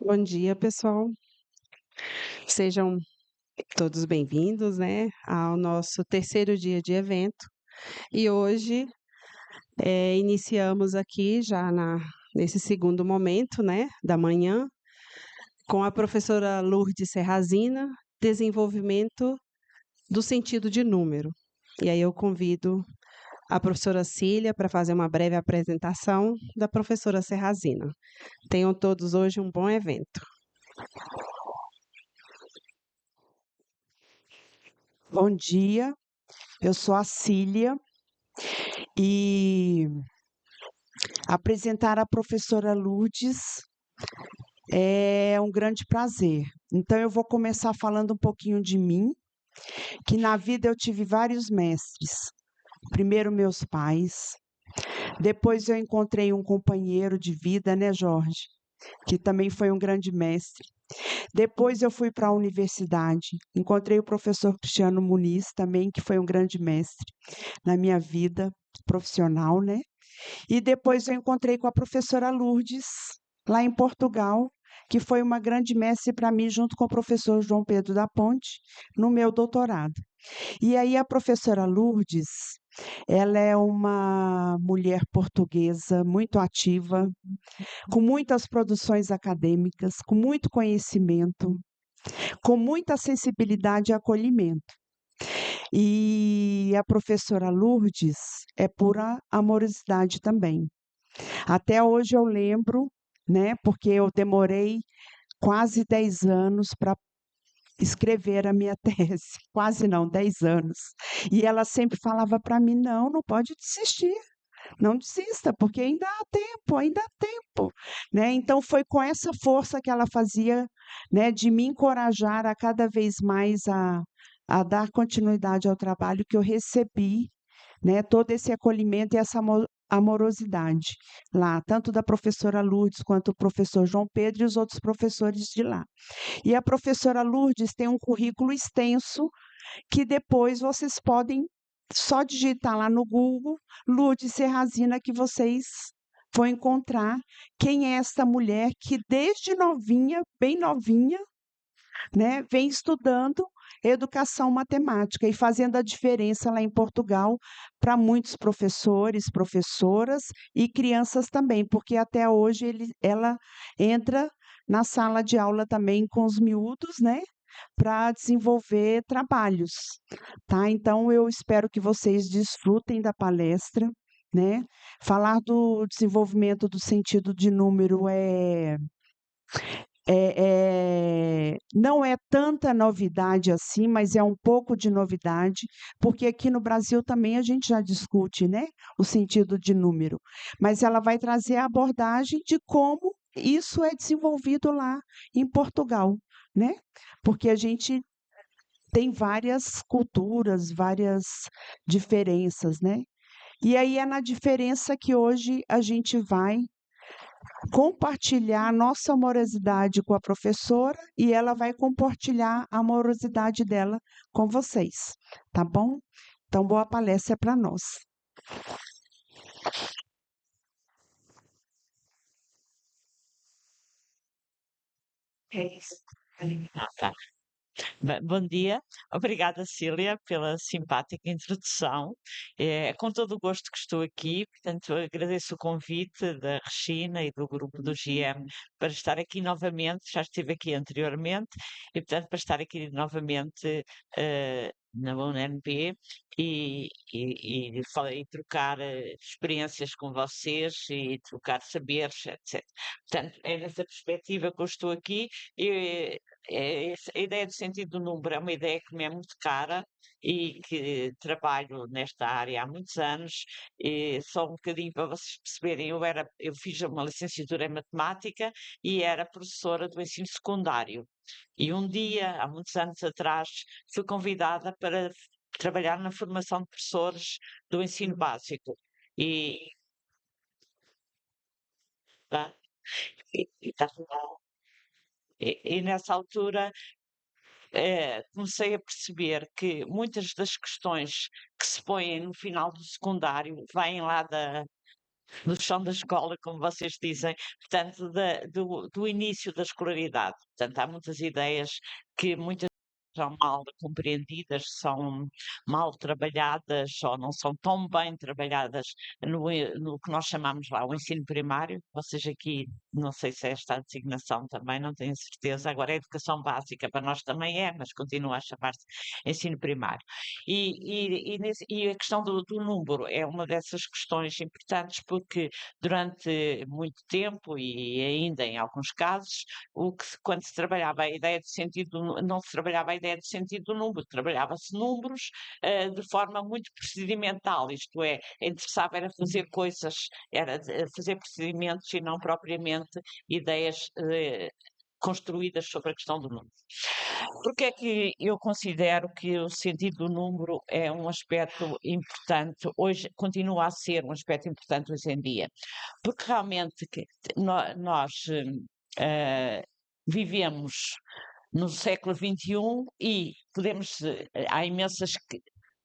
Bom dia, pessoal. Sejam todos bem-vindos, né, ao nosso terceiro dia de evento. E hoje iniciamos aqui já nesse segundo momento, né, da manhã, com a professora Lourdes Serrazina, desenvolvimento do sentido de número. E aí eu convido a professora Cília para fazer uma breve apresentação da professora Serrazina. Tenham todos hoje um bom evento. Bom dia, eu sou a Cília e apresentar a professora Lourdes é um grande prazer. Então, eu vou começar falando um pouquinho de mim, que na vida eu tive vários mestres. Primeiro, meus pais, depois eu encontrei um companheiro de vida, né, Jorge? Que também foi um grande mestre. Depois eu fui para a universidade, encontrei o professor Cristiano Muniz também, que foi um grande mestre na minha vida profissional, né? E depois eu encontrei com a professora Lourdes, lá em Portugal, que foi uma grande mestre para mim, junto com o professor João Pedro da Ponte, no meu doutorado. E aí a professora Lourdes, ela é uma mulher portuguesa muito ativa, com muitas produções acadêmicas, com muito conhecimento, com muita sensibilidade e acolhimento. E a professora Lourdes é pura amorosidade também. Até hoje eu lembro, né, porque eu demorei quase 10 anos para escrever a minha tese, quase não, 10 anos. E ela sempre falava para mim: não, não pode desistir, não desista, porque ainda há tempo, né? Então foi com essa força que ela fazia, né, de me encorajar a cada vez mais a dar continuidade ao trabalho que eu recebi, né, todo esse acolhimento e essa amorosidade lá, tanto da professora Lourdes quanto o professor João Pedro e os outros professores de lá. E a professora Lourdes tem um currículo extenso que depois vocês podem só digitar lá no Google Lourdes Serrazina que vocês vão encontrar quem é esta mulher que desde novinha, bem novinha, né, vem estudando educação matemática e fazendo a diferença lá em Portugal para muitos professores, professoras e crianças também, porque até hoje ela entra na sala de aula também com os miúdos, né, para desenvolver trabalhos, tá? Então eu espero que vocês desfrutem da palestra, né? Falar do desenvolvimento do sentido de número não é tanta novidade assim, mas é um pouco de novidade, porque aqui no Brasil também a gente já discute, né, o sentido de número, mas ela vai trazer a abordagem de como isso é desenvolvido lá em Portugal, né? Porque a gente tem várias culturas, várias diferenças, né? E aí é na diferença que hoje a gente vai compartilhar a nossa amorosidade com a professora e ela vai compartilhar a amorosidade dela com vocês, tá bom? Então, boa palestra para nós. É isso. Tá. Bom dia, obrigada Cília pela simpática introdução. É com todo o gosto que estou aqui, portanto agradeço o convite da Regina e do grupo do GM para estar aqui novamente, já estive aqui anteriormente, e portanto para estar aqui novamente na UNB e trocar experiências com vocês e trocar saberes, etc. Portanto, é nessa perspectiva que eu estou aqui. A ideia do sentido do número é uma ideia que me é muito cara, e que trabalho nesta área há muitos anos. E só um bocadinho para vocês perceberem, eu fiz uma licenciatura em matemática e era professora do ensino secundário. E um dia, há muitos anos atrás, fui convidada para trabalhar na formação de professores do ensino básico. E, tá? Tá tudo bem. E nessa altura comecei a perceber que muitas das questões que se põem no final do secundário vêm lá do chão da escola, como vocês dizem, portanto, do início da escolaridade. Portanto, há muitas ideias que muitas são mal compreendidas, são mal trabalhadas ou não são tão bem trabalhadas no que nós chamamos lá o ensino primário. Vocês aqui, não sei se é esta a designação também, não tenho certeza. Agora, a educação básica para nós também é, mas continua a chamar-se ensino primário. E a questão do número é uma dessas questões importantes, porque durante muito tempo e ainda em alguns casos, quando se trabalhava a ideia de sentido, não se trabalhava a ideia de sentido do número, trabalhava-se números de forma muito procedimental, isto é, interessava era fazer coisas, era fazer procedimentos e não propriamente ideias construídas sobre a questão do número. Porque é que eu considero que o sentido do número é um aspecto importante, hoje continua a ser um aspecto importante hoje em dia? Porque realmente nós vivemos no século XXI e há imensas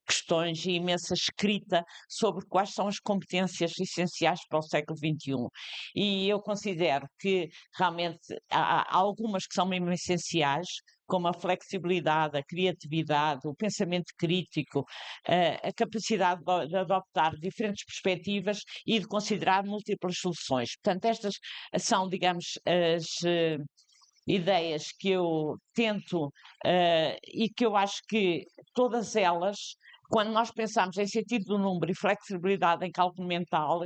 questões e imensa escrita sobre quais são as competências essenciais para o século XXI. E eu considero que realmente há algumas que são mesmo essenciais, como a flexibilidade, a criatividade, o pensamento crítico, a capacidade de adoptar diferentes perspectivas e de considerar múltiplas soluções. Portanto, estas são, digamos, as ideias que eu tento e que eu acho que todas elas, quando nós pensamos em sentido do número e flexibilidade em cálculo mental,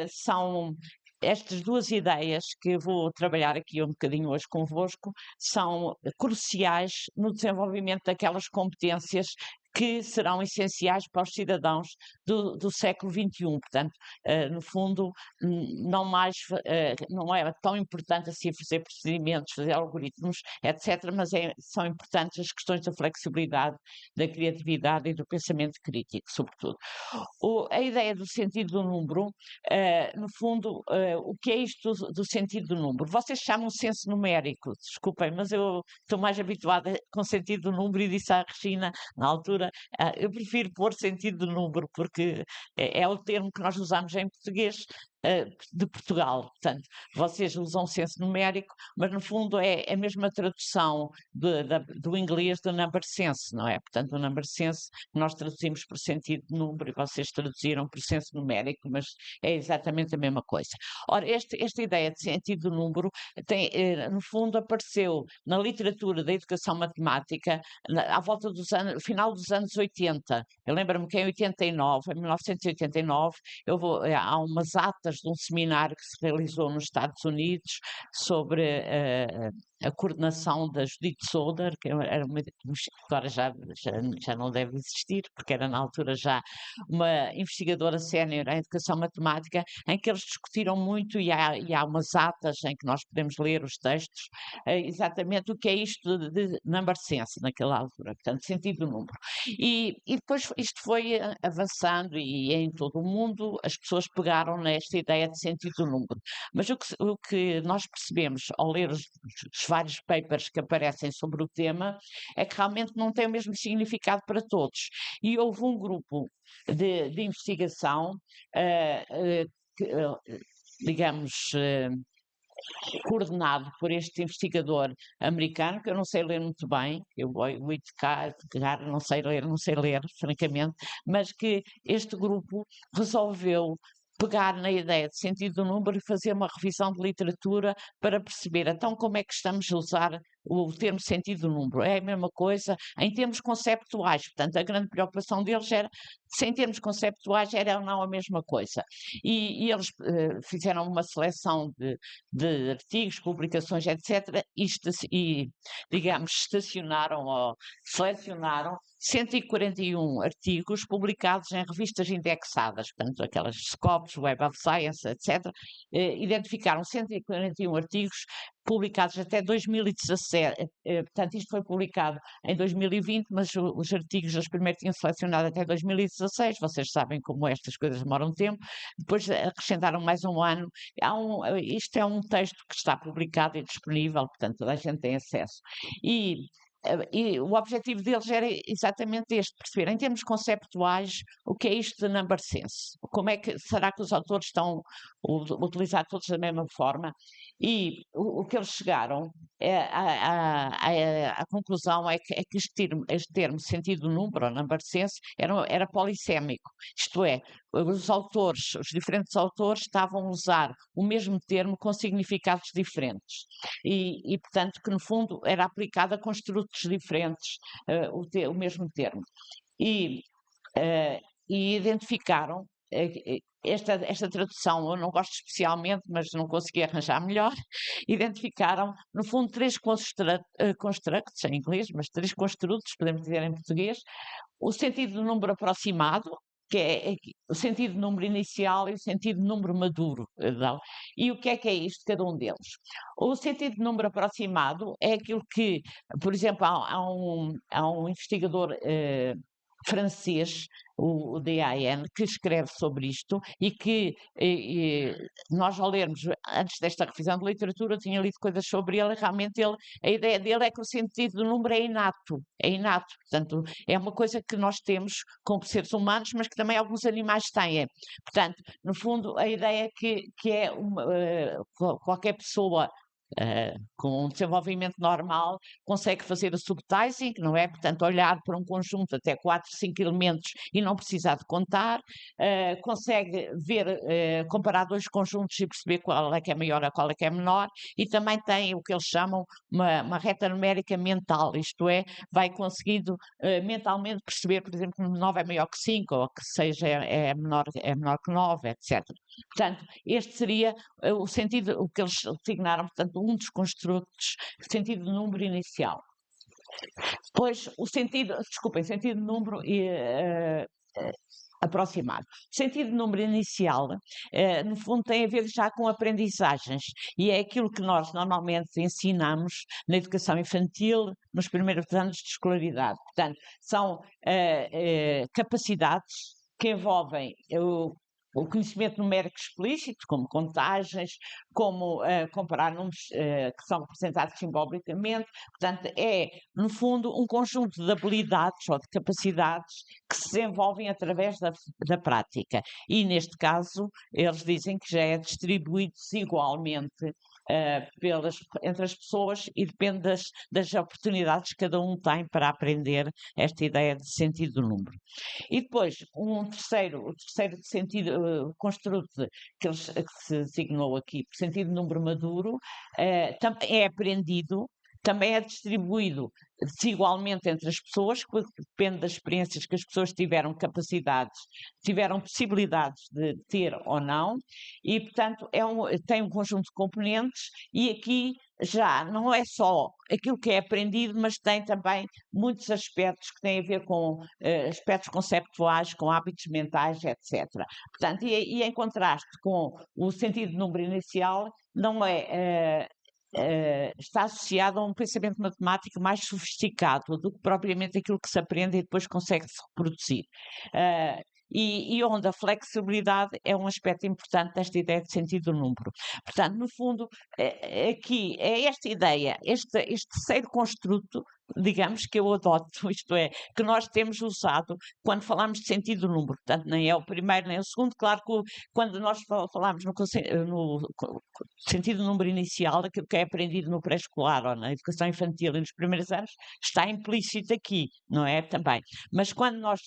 são estas duas ideias que eu vou trabalhar aqui um bocadinho hoje convosco, são cruciais no desenvolvimento daquelas competências que serão essenciais para os cidadãos do século XXI. Portanto, no fundo, não é tão importante assim fazer procedimentos, fazer algoritmos, etc., mas são importantes as questões da flexibilidade, da criatividade e do pensamento crítico, sobretudo. A ideia do sentido do número, no fundo, o que é isto do sentido do número? Vocês chamam senso numérico, desculpem, mas eu estou mais habituada com sentido do número e disse à Regina, na altura, eu prefiro pôr sentido do número, porque é o termo que nós usamos em português de Portugal. Portanto, vocês usam senso numérico, mas no fundo é a mesma tradução do inglês do number sense, não é? Portanto, o number sense nós traduzimos por sentido de número e vocês traduziram por senso numérico, mas é exatamente a mesma coisa. Ora, esta ideia de sentido do número no fundo apareceu na literatura da educação matemática à volta final dos anos 80. Eu lembro-me que em 1989, há umas atas de um seminário que se realizou nos Estados Unidos sobre a coordenação da Judith Soder, que era agora já não deve existir, porque era na altura já uma investigadora sénior em educação matemática, em que eles discutiram muito, e há umas atas em que nós podemos ler os textos, exatamente o que é isto de number sense naquela altura, portanto, sentido do número. E depois isto foi avançando e em todo o mundo as pessoas pegaram nesta ideia de sentido do número. Mas o que nós percebemos ao ler os vários papers que aparecem sobre o tema é que realmente não tem o mesmo significado para todos. E houve um grupo de investigação, digamos, coordenado por este investigador americano, que eu não sei ler muito bem, eu vou educar, não sei ler, francamente, mas que este grupo resolveu pegar na ideia de sentido do número e fazer uma revisão de literatura para perceber então como é que estamos a usar o termo sentido do número, é a mesma coisa em termos conceptuais. Portanto, a grande preocupação deles era se em termos conceptuais era ou não a mesma coisa. E eles fizeram uma seleção de artigos, publicações, etc. E, digamos, selecionaram 141 artigos publicados em revistas indexadas, portanto, aquelas Scopus, Web of Science, etc. Identificaram 141 artigos publicados até 2017. Portanto, isto foi publicado em 2020, mas os artigos, os primeiros tinham selecionado até 2016. Vocês sabem como estas coisas demoram tempo. Depois acrescentaram mais um ano. Isto é um texto que está publicado e disponível, portanto, toda a gente tem acesso. E o objetivo deles era exatamente este, perceber em termos conceptuais o que é isto de number sense, como é que, será que os autores estão a utilizar todos da mesma forma, e o que eles chegaram à conclusão é que este termo sentido do número, ou number sense, era polissémico, isto é, os diferentes autores estavam a usar o mesmo termo com significados diferentes e portanto, que no fundo era aplicado a construtos diferentes, o mesmo termo. E identificaram esta tradução, eu não gosto especialmente, mas não consegui arranjar melhor, identificaram, no fundo, 3 constructs em inglês, mas 3 construtos, podemos dizer em português, o sentido do número aproximado, que é o sentido de número inicial e o sentido de número maduro. Não? E o que é isto, cada um deles? O sentido de número aproximado é aquilo que, por exemplo, há um investigador francês, o DAN, que escreve sobre isto e que nós ao lermos, antes desta revisão de literatura, eu tinha lido coisas sobre ele e realmente a ideia dele é que o sentido do número é inato, portanto, é uma coisa que nós temos como seres humanos, mas que também alguns animais têm. Portanto, no fundo, a ideia é que é qualquer pessoa com um desenvolvimento normal, consegue fazer o subtising, não é? Portanto, olhar para um conjunto até 4, 5 elementos e não precisar de contar, consegue ver, comparar 2 conjuntos e perceber qual é que é maior a qual é que é menor, e também tem o que eles chamam uma reta numérica mental, isto é, vai conseguindo mentalmente perceber, por exemplo, que 9 é maior que 5, ou que 6 é menor que 9, etc. Portanto, este seria o sentido, o que eles designaram, portanto, um dos construtos, sentido de número inicial. Depois, sentido de número aproximado. O sentido de número inicial, no fundo, tem a ver já com aprendizagens, e é aquilo que nós normalmente ensinamos na educação infantil, nos primeiros anos de escolaridade. Portanto, são capacidades que envolvem o conhecimento numérico explícito, como contagens, como comparar números que são representados simbolicamente. Portanto, é, no fundo, um conjunto de habilidades ou de capacidades que se desenvolvem através da prática. E, neste caso, eles dizem que já é distribuído desigualmente entre as pessoas e depende das oportunidades que cada um tem para aprender esta ideia de sentido do número. E depois, o terceiro construto que se designou aqui, por sentido de número maduro, é aprendido, também é distribuído desigualmente entre as pessoas, depende das experiências que as pessoas tiveram possibilidades de ter ou não, e portanto tem um conjunto de componentes, e aqui já não é só aquilo que é aprendido, mas tem também muitos aspectos que têm a ver com aspectos conceptuais, com hábitos mentais, etc. Portanto, e em contraste com o sentido de número inicial, não é... está associado a um pensamento matemático mais sofisticado do que propriamente aquilo que se aprende e depois consegue-se reproduzir. E onde a flexibilidade é um aspecto importante desta ideia de sentido do número. Portanto, no fundo, aqui é esta ideia, este terceiro construto digamos que eu adoto, isto é, que nós temos usado quando falamos de sentido do número. Portanto, nem é o primeiro nem o segundo. Claro que quando nós falamos no sentido do número inicial, aquilo que é aprendido no pré-escolar ou na educação infantil e nos primeiros anos, está implícito aqui, não é? Também. Mas quando nós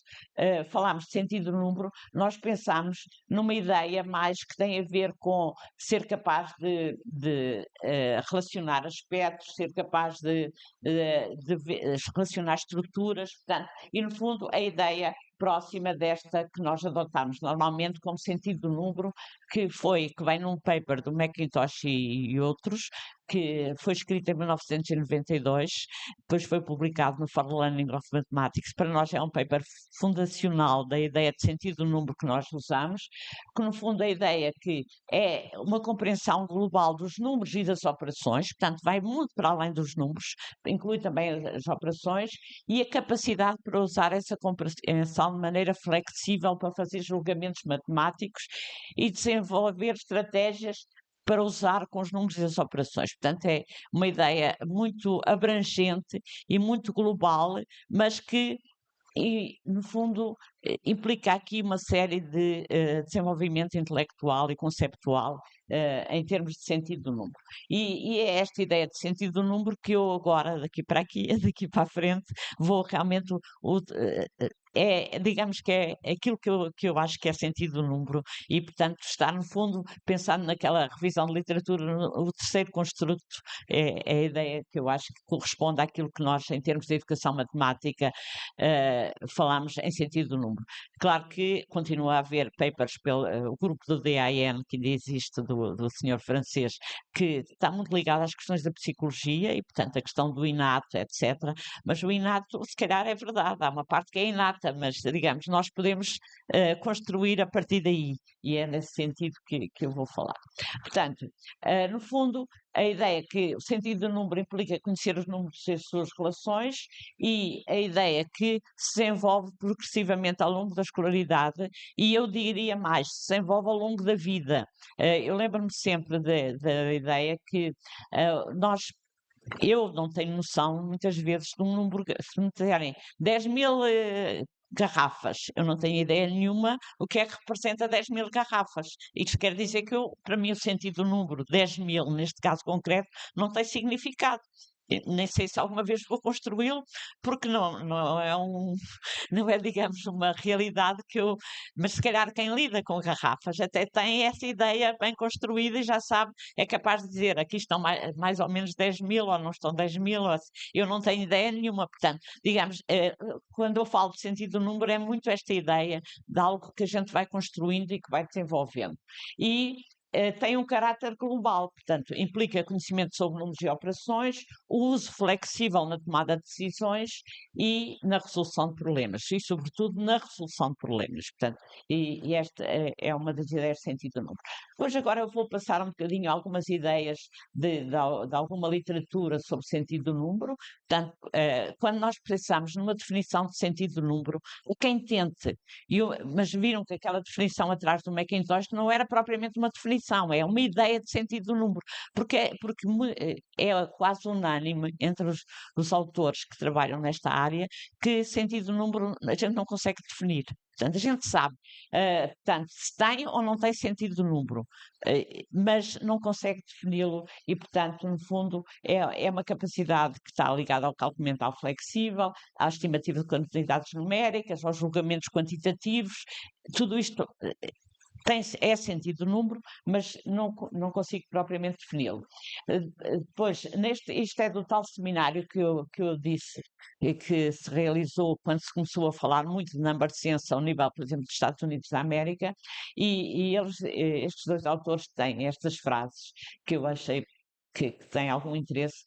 falamos de sentido do número, nós pensamos numa ideia mais que tem a ver com ser capaz de relacionar aspectos, ser capaz de relacionar estruturas, portanto, e no fundo a ideia próxima desta que nós adotamos normalmente como sentido do número, que vem num paper do Mackintosh e outros, que foi escrito em 1992, depois foi publicado no For Learning of Mathematics. Para nós é um paper fundacional da ideia de sentido do número que nós usamos, que no fundo a ideia que é uma compreensão global dos números e das operações, portanto vai muito para além dos números, inclui também as operações, e a capacidade para usar essa compreensão de maneira flexível para fazer julgamentos matemáticos e desenvolver estratégias para usar com os números e as operações. Portanto, é uma ideia muito abrangente e muito global, mas que, no fundo, implica aqui uma série de desenvolvimento intelectual e conceptual em termos de sentido do número. E é esta ideia de sentido do número que eu agora, daqui para aqui, daqui para a frente, vou realmente digamos que é aquilo que eu acho que é sentido do número e, portanto, está no fundo, pensando naquela revisão de literatura, o terceiro construto é a ideia que eu acho que corresponde àquilo que nós, em termos de educação matemática, falamos em sentido do número. Claro que continua a haver papers pelo grupo do DAN, que ainda existe, do senhor francês, que está muito ligado às questões da psicologia e, portanto, a questão do inato, etc. Mas o inato, se calhar, é verdade, há uma parte que é inata, mas, digamos, nós podemos construir a partir daí, e é nesse sentido que eu vou falar. Portanto, no fundo, a ideia é que o sentido do número implica conhecer os números e as suas relações, e a ideia que se desenvolve progressivamente ao longo da escolaridade, e eu diria mais, se desenvolve ao longo da vida. Eu lembro-me sempre da ideia que eu não tenho noção, muitas vezes, de um número, se me disserem 10.000 garrafas, eu não tenho ideia nenhuma o que é que representa 10.000 garrafas. Isto quer dizer que para mim o sentido do número 10.000, neste caso concreto, não tem significado. Nem sei se alguma vez vou construí-lo, porque não é, digamos, uma realidade mas se calhar quem lida com garrafas até tem essa ideia bem construída e já sabe, é capaz de dizer aqui estão mais ou menos 10.000 ou não estão 10.000, eu não tenho ideia nenhuma. Portanto, digamos, quando eu falo de sentido do número, é muito esta ideia de algo que a gente vai construindo e que vai desenvolvendo. E tem um caráter global, portanto, implica conhecimento sobre números e operações, o uso flexível na tomada de decisões e na resolução de problemas, e sobretudo na resolução de problemas, portanto, e esta é uma das ideias de sentido do número. Depois agora eu vou passar um bocadinho algumas ideias de alguma literatura sobre sentido do número, portanto, quando nós pensamos numa definição de sentido do número, quem tente, mas viram que aquela definição atrás do Mackintosh não era propriamente uma definição, é uma ideia de sentido do número, porque é quase unânime entre os autores que trabalham nesta área que sentido do número a gente não consegue definir. Portanto, a gente sabe, portanto, se tem ou não tem sentido do número, mas não consegue defini-lo e, portanto, no fundo, é uma capacidade que está ligada ao cálculo mental flexível, à estimativa de quantidades numéricas, aos julgamentos quantitativos, tudo isto é sentido do número, mas não consigo propriamente defini-lo. Depois, isto é do tal seminário que eu disse, e que se realizou quando se começou a falar muito de number sense ao nível, por exemplo, dos Estados Unidos da América, e estes dois autores têm estas frases que eu achei que têm algum interesse.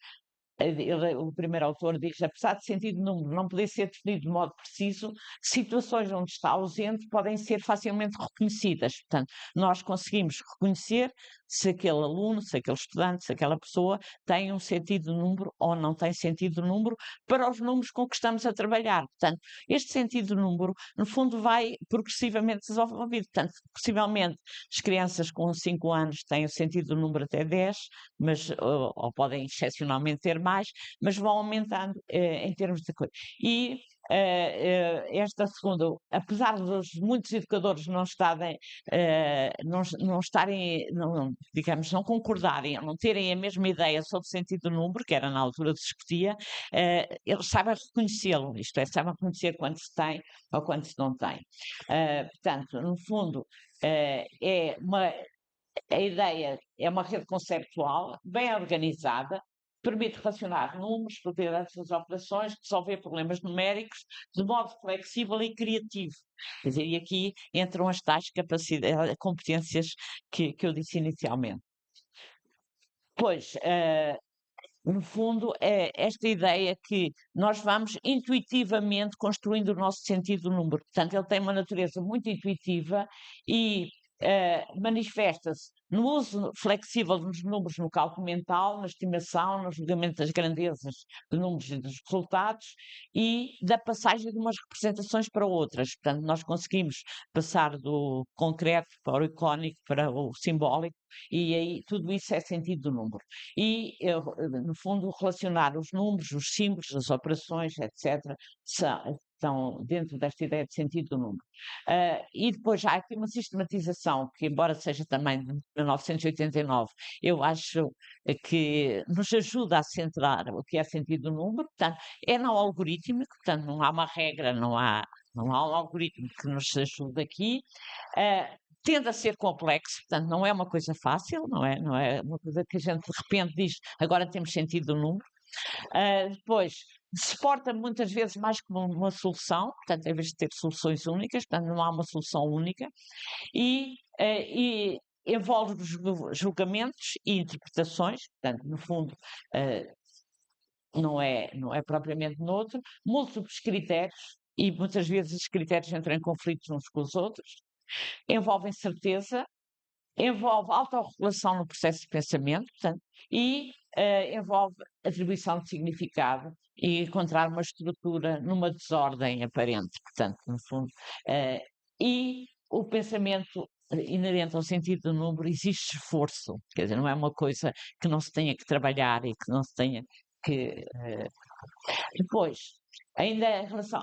O primeiro autor diz: apesar de sentido de número não poder ser definido de modo preciso, situações onde está ausente podem ser facilmente reconhecidas. Portanto, nós conseguimos reconhecer se aquele aluno, se aquele estudante, se aquela pessoa tem um sentido de número ou não tem sentido de número para os números com que estamos a trabalhar. Portanto, este sentido de número, no fundo, vai progressivamente desenvolvido. Portanto, possivelmente, as crianças com 5 anos têm o sentido do número até 10, mas, ou podem excepcionalmente ter mais, mas vão aumentando em termos de coisa. E esta segunda, apesar dos muitos educadores não estarem, digamos, não concordarem, não terem a mesma ideia sobre o sentido do número, que era na altura discutia, eles sabem reconhecê-lo, isto é, sabem reconhecer quando se tem ou quando se não tem. Portanto, no fundo, a ideia é uma rede conceptual, bem organizada, permite relacionar números, fazer essas operações, resolver problemas numéricos de modo flexível e criativo. Quer dizer, e aqui entram as tais competências que eu disse inicialmente. Pois, no fundo, é esta ideia que nós vamos intuitivamente construindo o nosso sentido do número. Portanto, ele tem uma natureza muito intuitiva e manifesta-se no uso flexível dos números no cálculo mental, na estimação, no julgamento das grandezas de números e dos resultados e da passagem de umas representações para outras. Portanto, nós conseguimos passar do concreto para o icónico, para o simbólico, e aí tudo isso é sentido do número. E, no fundo, relacionar os números, os símbolos, as operações, etc., estão dentro desta ideia de sentido do número. E depois há aqui uma sistematização, que embora seja também de 1989, eu acho que nos ajuda a centrar o que é sentido do número, portanto, é não algorítmico, portanto, não há uma regra, não há um algoritmo que nos ajude aqui. Tende a ser complexo, portanto, não é uma coisa fácil, não é uma coisa que a gente de repente diz, agora temos sentido do número. Depois, se porta muitas vezes mais como uma solução, portanto, em vez de ter soluções únicas, portanto, não há uma solução única, e envolve julgamentos e interpretações, portanto, no fundo, não é propriamente noutro, múltiplos critérios, e muitas vezes os critérios entram em conflitos uns com os outros, envolvem certeza, envolve autorregulação no processo de pensamento, portanto, e envolve atribuição de significado e encontrar uma estrutura numa desordem aparente, portanto, no fundo. E o pensamento inerente ao sentido do número exige esforço, quer dizer, não é uma coisa que não se tenha que trabalhar e que não se tenha que... Depois, ainda em relação...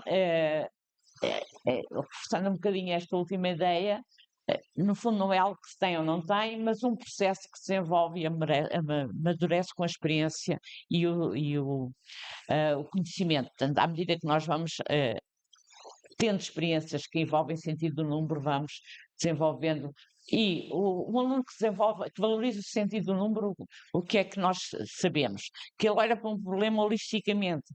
reforçando um bocadinho esta última ideia, no fundo não é algo que se tem ou não tem, mas um processo que se desenvolve e amadurece com a experiência e o conhecimento. Portanto, à medida que nós vamos tendo experiências que envolvem sentido do número, vamos desenvolvendo. E o aluno que desenvolve, que valoriza o sentido do número, o que é que nós sabemos? Que ele olha para um problema holisticamente,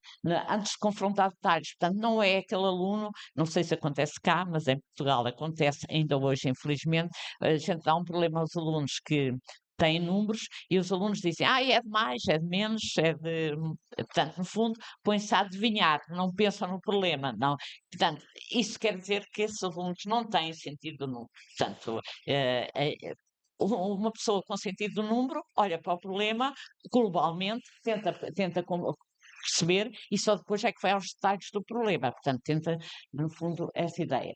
antes de confrontar detalhes. Portanto, não é aquele aluno, não sei se acontece cá, mas em Portugal acontece ainda hoje, infelizmente, a gente dá um problema aos alunos que têm números e os alunos dizem, é de mais, é de menos, é de... Portanto, no fundo, põem-se a adivinhar, não pensam no problema, não. Portanto, isso quer dizer que esses alunos não têm sentido do número. Portanto, uma pessoa com sentido do número olha para o problema globalmente, tenta perceber e só depois é que vai aos detalhes do problema. Portanto, tenta, no fundo, essa ideia.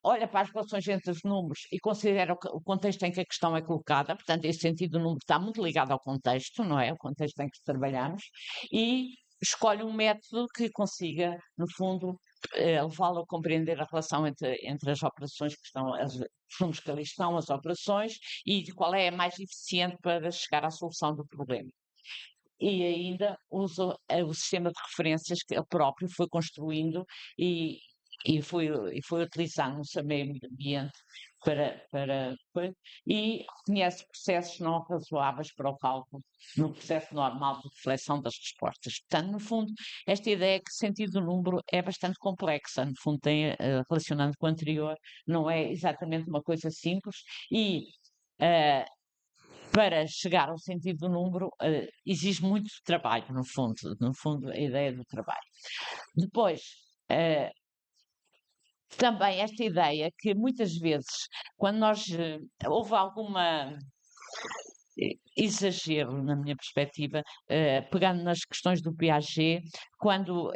Olha para as relações entre os números e considera o contexto em que a questão é colocada, portanto, esse sentido do número está muito ligado ao contexto, não é? O contexto em que trabalhamos, e escolhe um método que consiga, no fundo, levá-lo a compreender a relação entre as operações que estão, os números que ali estão, as operações, e de qual é a mais eficiente para chegar à solução do problema. E ainda usa o sistema de referências que ele próprio foi construindo e foi utilizando no seu meio ambiente e conhece processos não razoáveis para o cálculo no processo normal de reflexão das respostas. Portanto, no fundo, esta ideia que o sentido do número é bastante complexa, no fundo, tem, relacionando com o anterior, não é exatamente uma coisa simples e para chegar ao sentido do número, exige muito trabalho, no fundo, a ideia do trabalho. Depois, também esta ideia que muitas vezes, quando houve alguma exagero, na minha perspectiva, pegando nas questões do Piaget, quando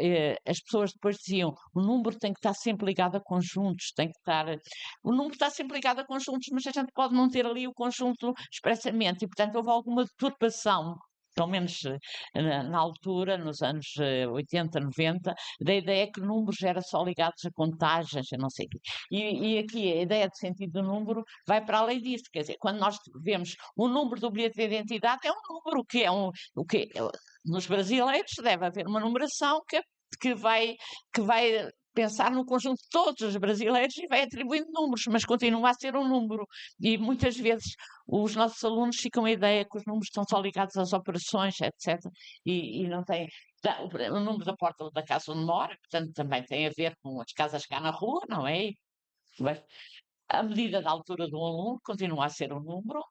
as pessoas depois diziam o número tem que estar sempre ligado a conjuntos, o número está sempre ligado a conjuntos, mas a gente pode não ter ali o conjunto expressamente, e portanto houve alguma deturpação pelo menos na altura, nos anos 80, 90, da ideia que números eram só ligados a contagens, eu não sei o quê. E aqui a ideia de sentido do número vai para além disso, quer dizer, quando nós vemos o número do bilhete de identidade, é um número que é o que nos brasileiros deve haver uma numeração que vai pensar no conjunto de todos os brasileiros e vai atribuindo números, mas continua a ser um número. E muitas vezes os nossos alunos ficam a ideia que os números estão só ligados às operações, etc. E não tem. O número da porta da casa onde mora, portanto, também tem a ver com as casas cá na rua, não é? Mas a medida da altura do aluno continua a ser um número.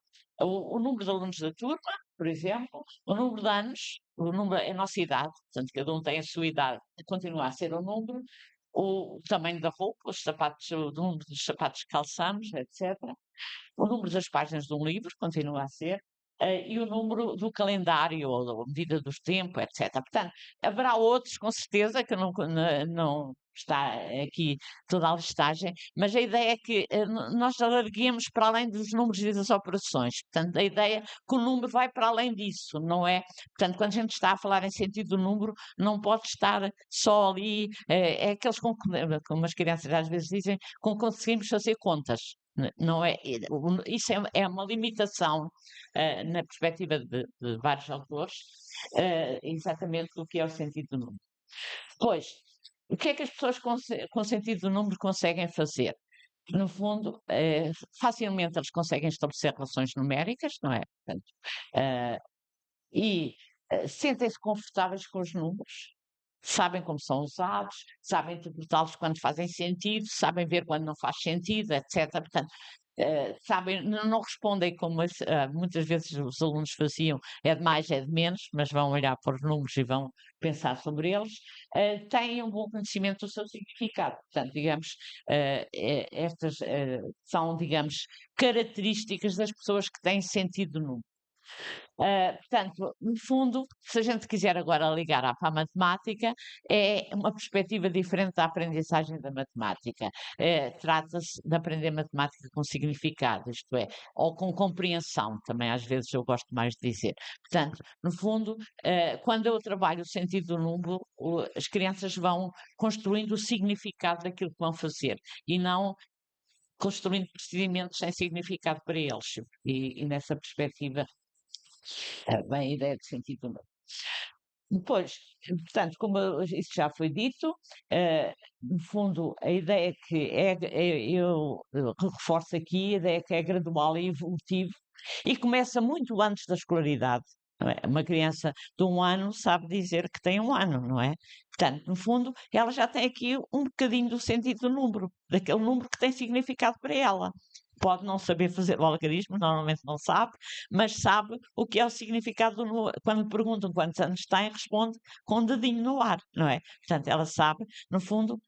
O número de alunos da turma, por exemplo, o número de anos, o número, a nossa idade, portanto, cada um tem a sua idade, continua a ser um número. O tamanho da roupa, os sapatos, o número dos sapatos que calçamos, etc. O número das páginas de um livro continua a ser, e o número do calendário, ou a medida dos tempos, etc. Portanto, haverá outros, com certeza, que não está aqui toda a listagem, mas a ideia é que nós alarguemos para além dos números e das operações. Portanto, a ideia é que o número vai para além disso, não é? Portanto, quando a gente está a falar em sentido do número, não pode estar só ali, é aqueles como as crianças às vezes dizem, com conseguimos fazer contas. Não é, isso é uma limitação na perspectiva de vários autores, exatamente do que é o sentido do número. Pois, o que é que as pessoas com sentido do número conseguem fazer? No fundo, facilmente eles conseguem estabelecer relações numéricas, não é? Portanto, e sentem-se confortáveis com os números, sabem como são usados, sabem interpretá-los quando fazem sentido, sabem ver quando não faz sentido, etc. Portanto, sabem, não respondem como muitas vezes os alunos faziam, é de mais, é de menos, mas vão olhar para os números e vão pensar sobre eles, têm um bom conhecimento do seu significado. Portanto, digamos, estas são, digamos, características das pessoas que têm sentido no número. Portanto, no fundo, se a gente quiser agora ligar para a matemática, é uma perspectiva diferente da aprendizagem da matemática. Trata-se de aprender matemática com significado, isto é, ou com compreensão, também às vezes eu gosto mais de dizer. Portanto, no fundo, quando eu trabalho o sentido do número, as crianças vão construindo o significado daquilo que vão fazer e não construindo procedimentos sem significado para eles. E nessa perspectiva, bem, a ideia de sentido do número. Depois, portanto, como isso já foi dito, no fundo, a ideia eu reforço aqui, a ideia que é gradual e evolutivo e começa muito antes da escolaridade. Não é? Uma criança de 1 ano sabe dizer que tem 1 ano, não é? Portanto, no fundo, ela já tem aqui um bocadinho do sentido do número, daquele número que tem significado para ela. Pode não saber fazer o algarismo, normalmente não sabe, mas sabe o que é o significado do número. Quando lhe perguntam quantos anos tem, responde com um dedinho no ar, não é? Portanto, ela sabe, no fundo,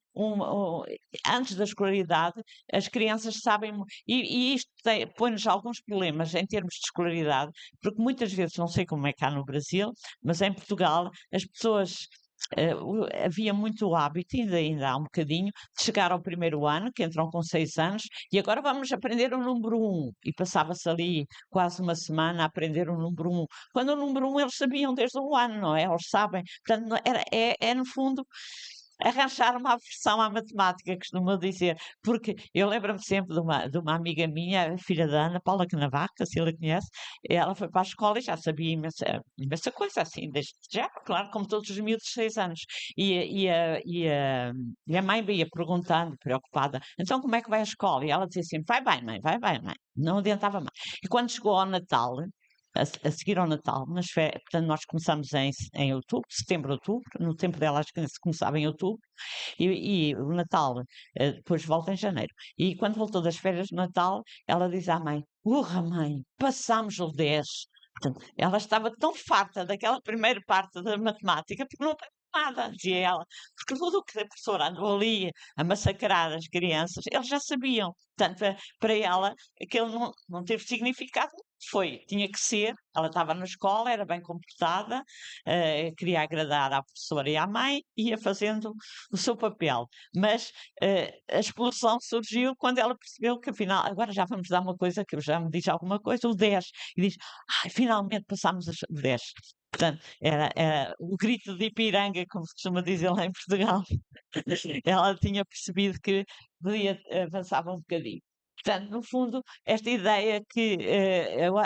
antes da escolaridade, as crianças sabem, e isto põe-nos alguns problemas em termos de escolaridade, porque muitas vezes, não sei como é cá no Brasil, mas em Portugal, as pessoas. Havia muito hábito, ainda há um bocadinho, de chegar ao primeiro ano, que entram com 6 anos, e agora vamos aprender o número 1. E passava-se ali quase uma semana a aprender o número 1. Quando o número 1 eles sabiam desde o ano, não é? Eles sabem. Portanto, no fundo, arranjar uma aversão à matemática, costumo dizer, porque eu lembro-me sempre de uma amiga minha, a filha da Ana Paula Canavarro, que a Cília conhece, ela foi para a escola e já sabia imensa coisa, assim, desde já, claro, como todos os miúdos de 6 anos. E a mãe ia perguntando, preocupada, então como é que vai a escola? E ela dizia assim, vai bem, mãe, não adiantava mais. E quando chegou ao Natal, a seguir ao Natal, nas férias, portanto, nós começamos em outubro, setembro, outubro, no tempo dela acho que começava em outubro, e o Natal depois volta em janeiro. E quando voltou das férias de Natal, ela diz à mãe: urra, mãe, passámos o 10. Portanto, ela estava tão farta daquela primeira parte da matemática, porque não tem nada, dizia ela, porque tudo o que a professora andou ali a massacrar as crianças, eles já sabiam. Portanto, para ela, aquilo não teve significado. Tinha que ser, ela estava na escola, era bem comportada, queria agradar à professora e à mãe, ia fazendo o seu papel. Mas a explosão surgiu quando ela percebeu que afinal, agora já vamos dar uma coisa que já me diz alguma coisa, o 10. E diz, finalmente passámos o 10. Portanto, era o grito de Ipiranga, como se costuma dizer lá em Portugal. Ela tinha percebido que podia avançava um bocadinho. Portanto, no fundo, esta ideia que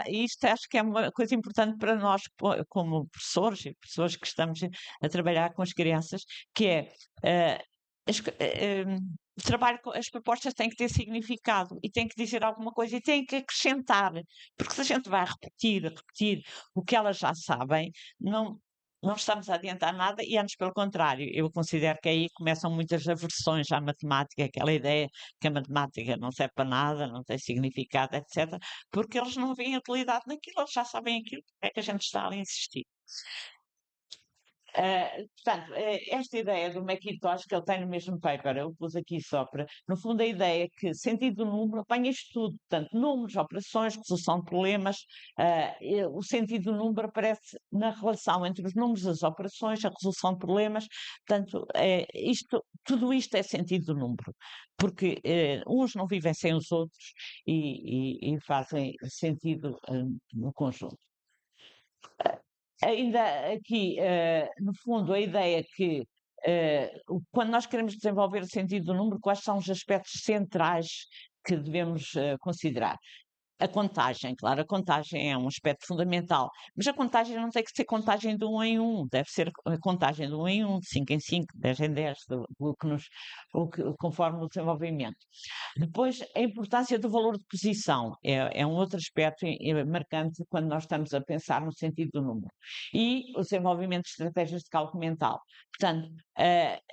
isto acho que é uma coisa importante para nós, como professores e pessoas que estamos a trabalhar com as crianças, que é as co- o trabalho, as propostas têm que ter significado e têm que dizer alguma coisa e têm que acrescentar, porque se a gente vai repetir o que elas já sabem, não, não estamos a adiantar nada e antes pelo contrário, eu considero que aí começam muitas aversões à matemática, aquela ideia que a matemática não serve para nada, não tem significado, etc., porque eles não veem a utilidade naquilo, eles já sabem aquilo, porque é que a gente está a insistir. Portanto, esta ideia do Macintosh que ele tem no mesmo paper, eu pus aqui só para, no fundo, a ideia é que sentido do número apanha isto tudo, portanto, números, operações, resolução de problemas, o sentido do número aparece na relação entre os números, as operações, a resolução de problemas, portanto, tudo isto é sentido do número, porque uns não vivem sem os outros e fazem sentido no conjunto. Ainda aqui, no fundo, a ideia que quando nós queremos desenvolver o sentido do número, quais são os aspectos centrais que devemos considerar? A contagem, claro, a contagem é um aspecto fundamental, mas a contagem não tem que ser contagem de 1 em 1, deve ser a contagem de 1 em 1, de 5 em 5, de 10 em 10, conforme o desenvolvimento. Depois, a importância do valor de posição é um outro aspecto marcante quando nós estamos a pensar no sentido do número. E o desenvolvimento de estratégias de cálculo mental. Portanto,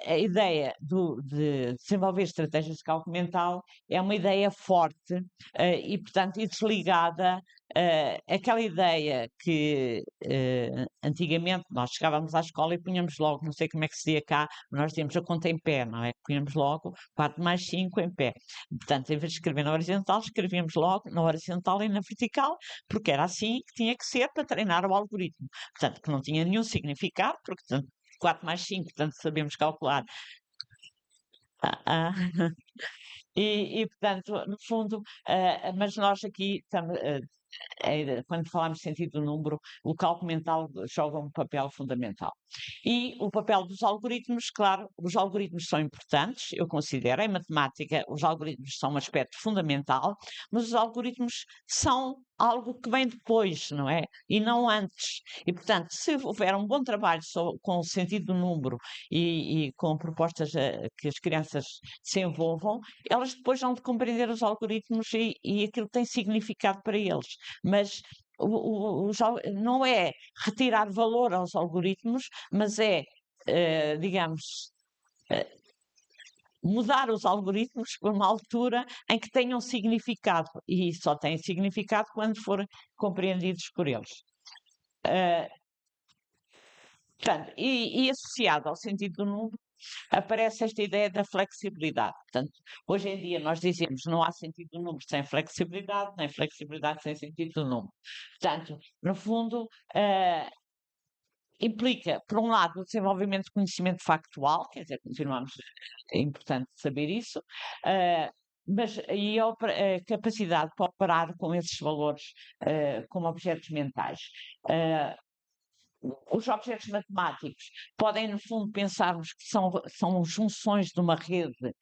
a ideia de desenvolver estratégias de cálculo mental é uma ideia forte e, portanto, e desligada aquela ideia que antigamente nós chegávamos à escola e punhamos logo, não sei como é que se dizia cá, nós dizíamos a conta em pé, não é? Punhamos logo 4 mais 5 em pé. Portanto, em vez de escrever na horizontal, escrevíamos logo na horizontal e na vertical, porque era assim que tinha que ser para treinar o algoritmo. Portanto, que não tinha nenhum significado, porque portanto, 4 mais 5, portanto, sabemos calcular. Ah, ah. Portanto, no fundo, mas nós aqui estamos, quando falamos de sentido do número, o cálculo mental joga um papel fundamental. E o papel dos algoritmos, claro, os algoritmos são importantes, eu considero, em matemática, os algoritmos são um aspecto fundamental, mas os algoritmos são algo que vem depois, não é? E não antes. E, portanto, se houver um bom trabalho com o sentido do número e com propostas que as crianças se envolvam, elas depois vão de compreender os algoritmos e aquilo tem significado para eles. Mas não é retirar valor aos algoritmos, mas é, digamos, mudar os algoritmos para uma altura em que tenham significado, e só têm significado quando forem compreendidos por eles. Portanto, e associado ao sentido do número, aparece esta ideia da flexibilidade. Portanto, hoje em dia nós dizemos não há sentido do número sem flexibilidade, nem flexibilidade sem sentido do número. Portanto, no fundo, implica, por um lado, o desenvolvimento de conhecimento factual, quer dizer, continuamos, é importante saber isso, mas e a capacidade para operar com esses valores como objetos mentais. Os objetos matemáticos podem, no fundo, pensarmos que são junções de uma rede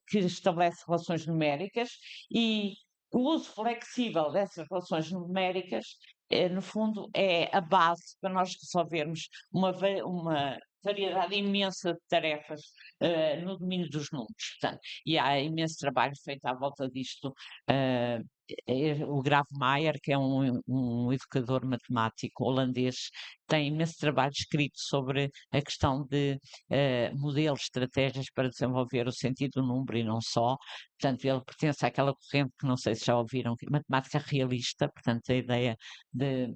que estabelece relações numéricas e o uso flexível dessas relações numéricas, no fundo, é a base para nós resolvermos uma variedade imensa de tarefas no domínio dos números. Portanto, e há imenso trabalho feito à volta disto. O Grave Maier, que é um educador matemático holandês, tem imenso trabalho escrito sobre a questão de modelos, estratégias para desenvolver o sentido do número e não só. Portanto, ele pertence àquela corrente que não sei se já ouviram, matemática realista, portanto, a ideia de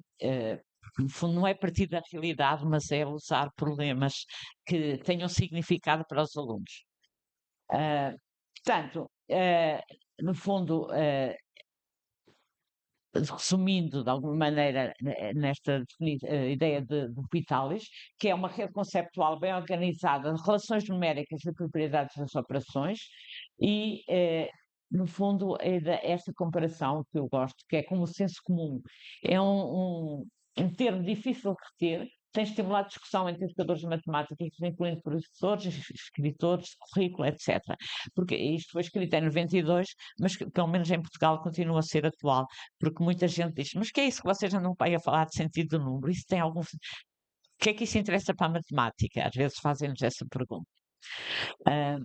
no fundo, não é partir da realidade, mas é usar problemas que tenham significado para os alunos. Portanto, no fundo, resumindo de alguma maneira nesta ideia de Vitalis, que é uma rede conceptual bem organizada de relações numéricas e propriedades das operações e, no fundo, esta comparação que eu gosto, que é como o senso comum. É um termo difícil de reter, tem estimulado discussão entre educadores de matemática, incluindo professores, escritores de currículo, etc. Porque isto foi escrito em 92, mas pelo menos em Portugal continua a ser atual, porque muita gente diz, mas que é isso que vocês andam para aí a falar de sentido do número? Isso tem algum... O que é que isso interessa para a matemática? Às vezes fazem-nos essa pergunta. Ah,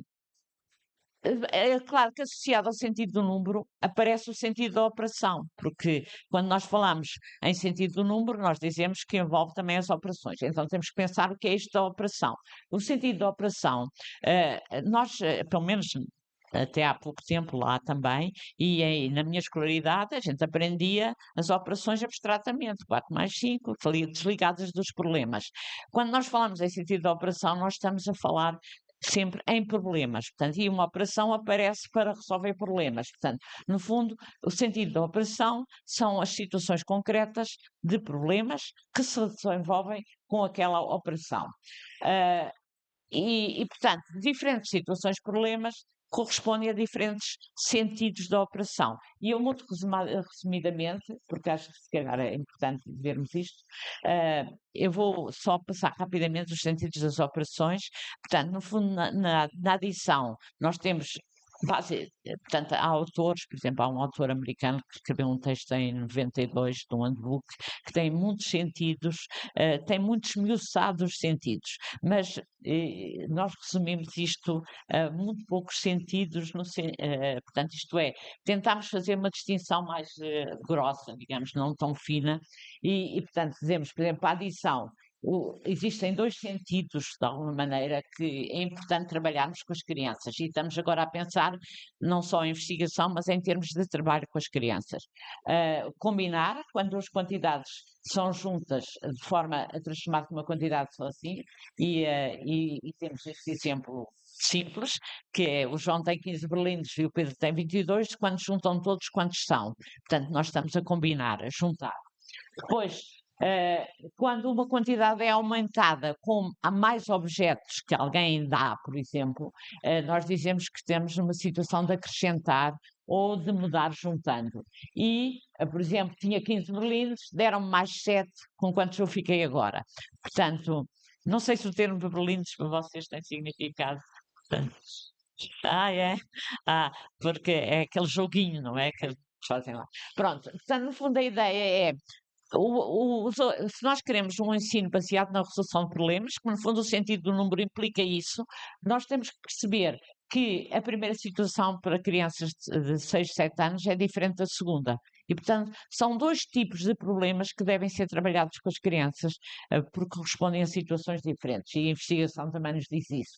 É claro que associado ao sentido do número aparece o sentido da operação, porque quando nós falamos em sentido do número, nós dizemos que envolve também as operações. Então temos que pensar o que é isto da operação. O sentido da operação, nós, pelo menos até há pouco tempo lá também, e na minha escolaridade a gente aprendia as operações abstratamente, 4 mais 5, desligadas dos problemas. Quando nós falamos em sentido da operação, nós estamos a falar sempre em problemas, portanto, e uma operação aparece para resolver problemas. Portanto, no fundo, o sentido da operação são as situações concretas de problemas que se desenvolvem com aquela operação. Portanto, diferentes situações, problemas, correspondem a diferentes sentidos da operação. E eu, muito resumidamente, porque acho que se calhar é importante vermos isto, eu vou só passar rapidamente os sentidos das operações. Portanto, no fundo, na adição, nós temos portanto, há autores, por exemplo, há um autor americano que escreveu um texto em 92 de um handbook que tem muitos sentidos, tem muitos esmiuçados sentidos, mas nós resumimos isto a muito poucos sentidos, portanto, isto é, tentámos fazer uma distinção mais grossa, digamos, não tão fina, portanto, dizemos, por exemplo, a adição. Existem dois sentidos, de alguma maneira, que é importante trabalharmos com as crianças. E estamos agora a pensar não só em investigação, mas em termos de trabalho com as crianças. Combinar, quando as quantidades são juntas de forma a transformar uma quantidade só assim, e temos este exemplo simples, que é o João tem 15 berlindes e o Pedro tem 22, quando juntam todos, quantos são? Portanto, nós estamos a combinar, a juntar. Depois, quando uma quantidade é aumentada com há mais objetos que alguém dá, por exemplo, nós dizemos que temos uma situação de acrescentar ou de mudar juntando. Por exemplo, tinha 15 berlindes, deram-me mais 7, com quantos eu fiquei agora. Portanto, não sei se o termo de berlindes para vocês tem significado. Portanto, é? Porque é aquele joguinho, não é? Que eles fazem lá. Pronto, portanto, no fundo a ideia é se nós queremos um ensino baseado na resolução de problemas, que no fundo o sentido do número implica isso, nós temos que perceber que a primeira situação para crianças de 6, 7 anos é diferente da segunda. E, portanto, são dois tipos de problemas que devem ser trabalhados com as crianças, porque correspondem a situações diferentes. E a investigação também nos diz isso.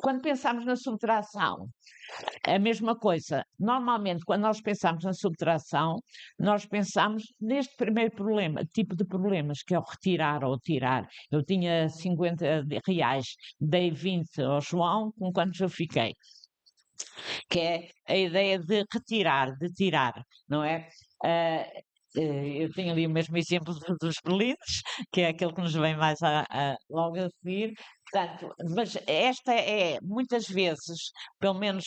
Quando pensamos na subtração, a mesma coisa. Normalmente, quando nós pensamos na subtração, nós pensamos neste primeiro problema, tipo de problemas, que é o retirar ou tirar. Eu tinha 50 reais, dei 20 ao João, com quantos eu fiquei? Que é a ideia de retirar, de tirar, não é? Eu tenho ali o mesmo exemplo dos berlindes, que é aquele que nos vem mais logo a seguir. Portanto, mas esta é, muitas vezes, pelo menos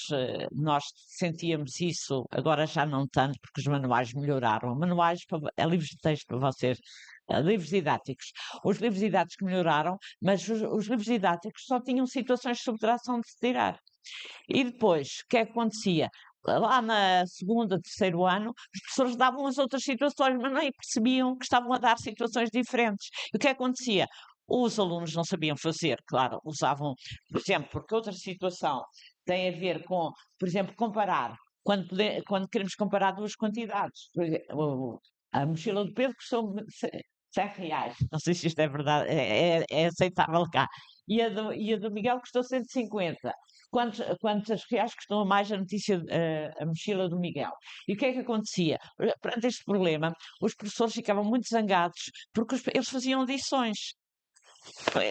nós sentíamos isso, agora já não tanto, porque os manuais melhoraram. Manuais, livros de texto para vocês, livros didáticos. Os livros didáticos melhoraram, mas os livros didáticos só tinham situações de subtração de se tirar. E depois, o que é que acontecia? Lá na segunda, terceiro ano, os professores davam as outras situações, mas nem percebiam que estavam a dar situações diferentes. E o que acontecia? Os alunos não sabiam fazer, claro, usavam, por exemplo, porque outra situação tem a ver com, por exemplo, comparar. Quando queremos comparar duas quantidades. Por exemplo, a mochila do Pedro custou 100 reais. Não sei se isto é verdade, é aceitável cá. E a do Miguel custou 150. Quantos reais custou mais a notícia, a mochila do Miguel? E o que é que acontecia? Perante este problema, os professores ficavam muito zangados porque eles faziam adições.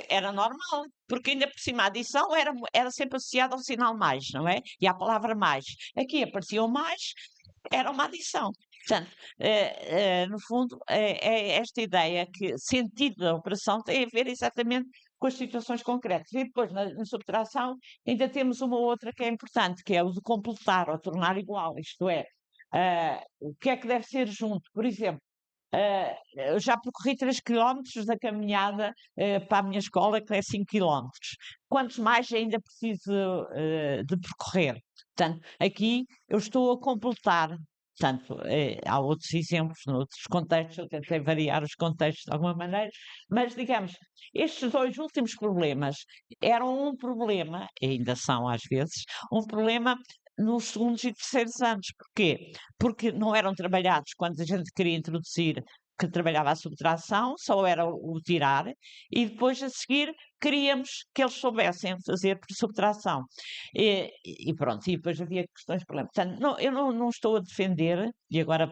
Era normal, porque ainda por cima a adição era sempre associada ao sinal mais, não é? E à palavra mais. Aqui aparecia o mais, era uma adição. Portanto, no fundo, é esta ideia que sentido da operação tem a ver exatamente com as situações concretas. E depois, na subtração, ainda temos uma outra que é importante, que é o de completar ou tornar igual, isto é, o que é que deve ser junto. Por exemplo, Eu já percorri 3 quilómetros da caminhada para a minha escola, que é 5 quilómetros. Quantos mais ainda preciso de percorrer? Portanto, aqui eu estou a completar. Portanto, há outros exemplos, noutros contextos, eu tentei variar os contextos de alguma maneira, mas digamos, estes dois últimos problemas eram um problema, e ainda são às vezes, um problema nos segundos e terceiros anos. Porquê? Porque não eram trabalhados quando a gente queria introduzir, que trabalhava a subtração, só era o tirar, e depois a seguir queríamos que eles soubessem fazer por subtração. E pronto, e depois havia questões de problema. Portanto, eu não estou a defender, e agora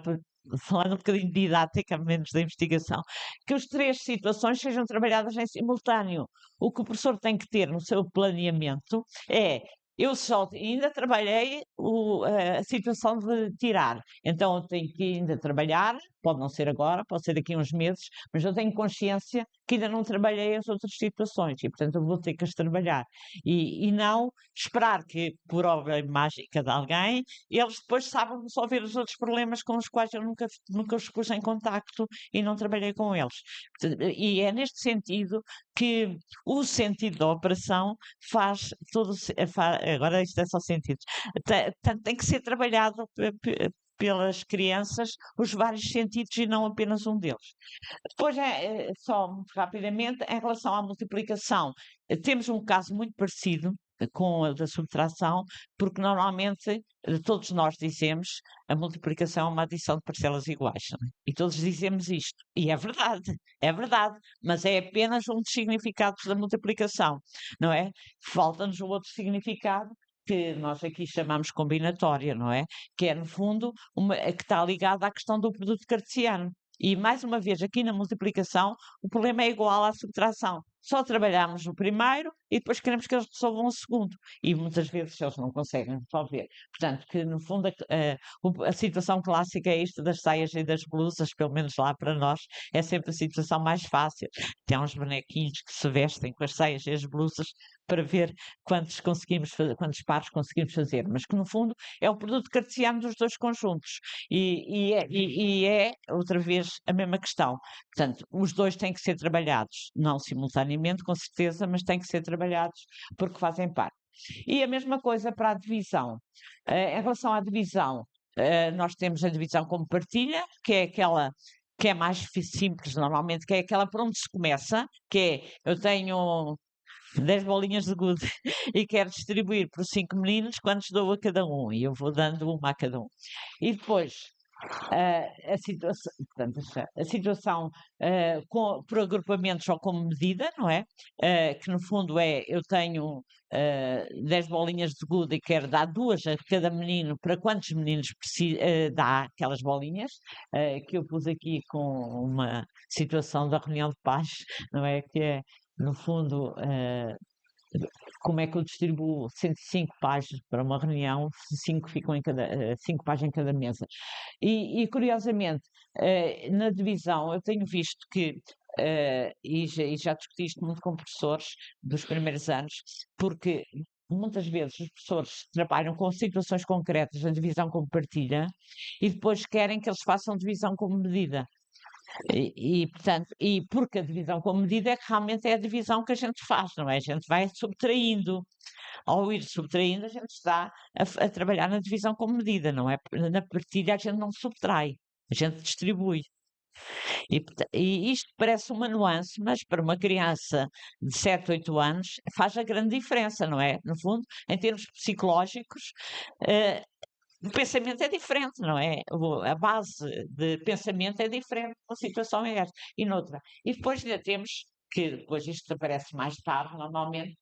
falando um bocadinho didática, menos da investigação, que as três situações sejam trabalhadas em simultâneo. O que o professor tem que ter no seu planeamento é eu só ainda trabalhei a situação de tirar, então eu tenho que ainda trabalhar, pode não ser agora, pode ser daqui a uns meses, mas eu tenho consciência que ainda não trabalhei as outras situações e, portanto, eu vou ter que as trabalhar. E não esperar que, por obra mágica de alguém, eles depois saibam resolver os outros problemas com os quais eu nunca os pus em contacto e não trabalhei com eles. E é neste sentido que o sentido da operação faz todo. Agora isto é só sentidos. Tem que ser trabalhado pelas crianças os vários sentidos e não apenas um deles. Depois, só muito rapidamente, em relação à multiplicação, temos um caso muito parecido com a da subtração, porque normalmente todos nós dizemos a multiplicação é uma adição de parcelas iguais, não é? E todos dizemos isto. E é verdade, mas é apenas um dos significados da multiplicação, não é? Falta-nos o outro significado que nós aqui chamamos combinatória, não é? Que é, no fundo, que está ligada à questão do produto cartesiano. E, mais uma vez, aqui na multiplicação, o problema é igual à subtração. Só trabalhamos o primeiro e depois queremos que eles resolvam o segundo. E muitas vezes eles não conseguem resolver. Portanto, que no fundo a situação clássica é isto das saias e das blusas, pelo menos lá para nós, é sempre a situação mais fácil. Tem uns bonequinhos que se vestem com as saias e as blusas para ver quantos pares conseguimos fazer. Mas que no fundo é o produto cartesiano dos dois conjuntos. E é, outra vez, a mesma questão. Portanto, os dois têm que ser trabalhados, não simultaneamente, com certeza, mas têm que ser trabalhados porque fazem parte. E a mesma coisa para a divisão. Em relação à divisão, nós temos a divisão como partilha, que é aquela que é mais simples normalmente, que é aquela por onde se começa, que é, eu tenho 10 bolinhas de gude e quero distribuir por 5 meninos, quantos dou a cada um? E eu vou dando uma a cada um. E depois, a situação, portanto, a situação por agrupamentos ou como medida, não é? Que no fundo é, eu tenho 10 bolinhas de gude e quero dar duas a cada menino, para quantos meninos dá aquelas bolinhas, que eu pus aqui com uma situação da reunião de paz, não é? Que é, no fundo, como é que eu distribuo 105 páginas para uma reunião, 5 ficam 5 páginas em cada mesa. E curiosamente, na divisão, eu tenho visto que, e já discuti isto muito com professores dos primeiros anos, porque muitas vezes os professores trabalham com situações concretas na divisão como partilha e depois querem que eles façam divisão como medida. Portanto, porque a divisão com medida é que realmente é a divisão que a gente faz, não é? A gente vai subtraindo. Ao ir subtraindo, a gente está a trabalhar na divisão com medida, não é? Na partilha a gente não subtrai, a gente distribui. E isto parece uma nuance, mas para uma criança de 7, 8 anos faz a grande diferença, não é? No fundo, em termos psicológicos, o pensamento é diferente, não é? A base de pensamento é diferente, uma situação é esta e noutra. E depois ainda temos, que depois isto aparece mais tarde, normalmente,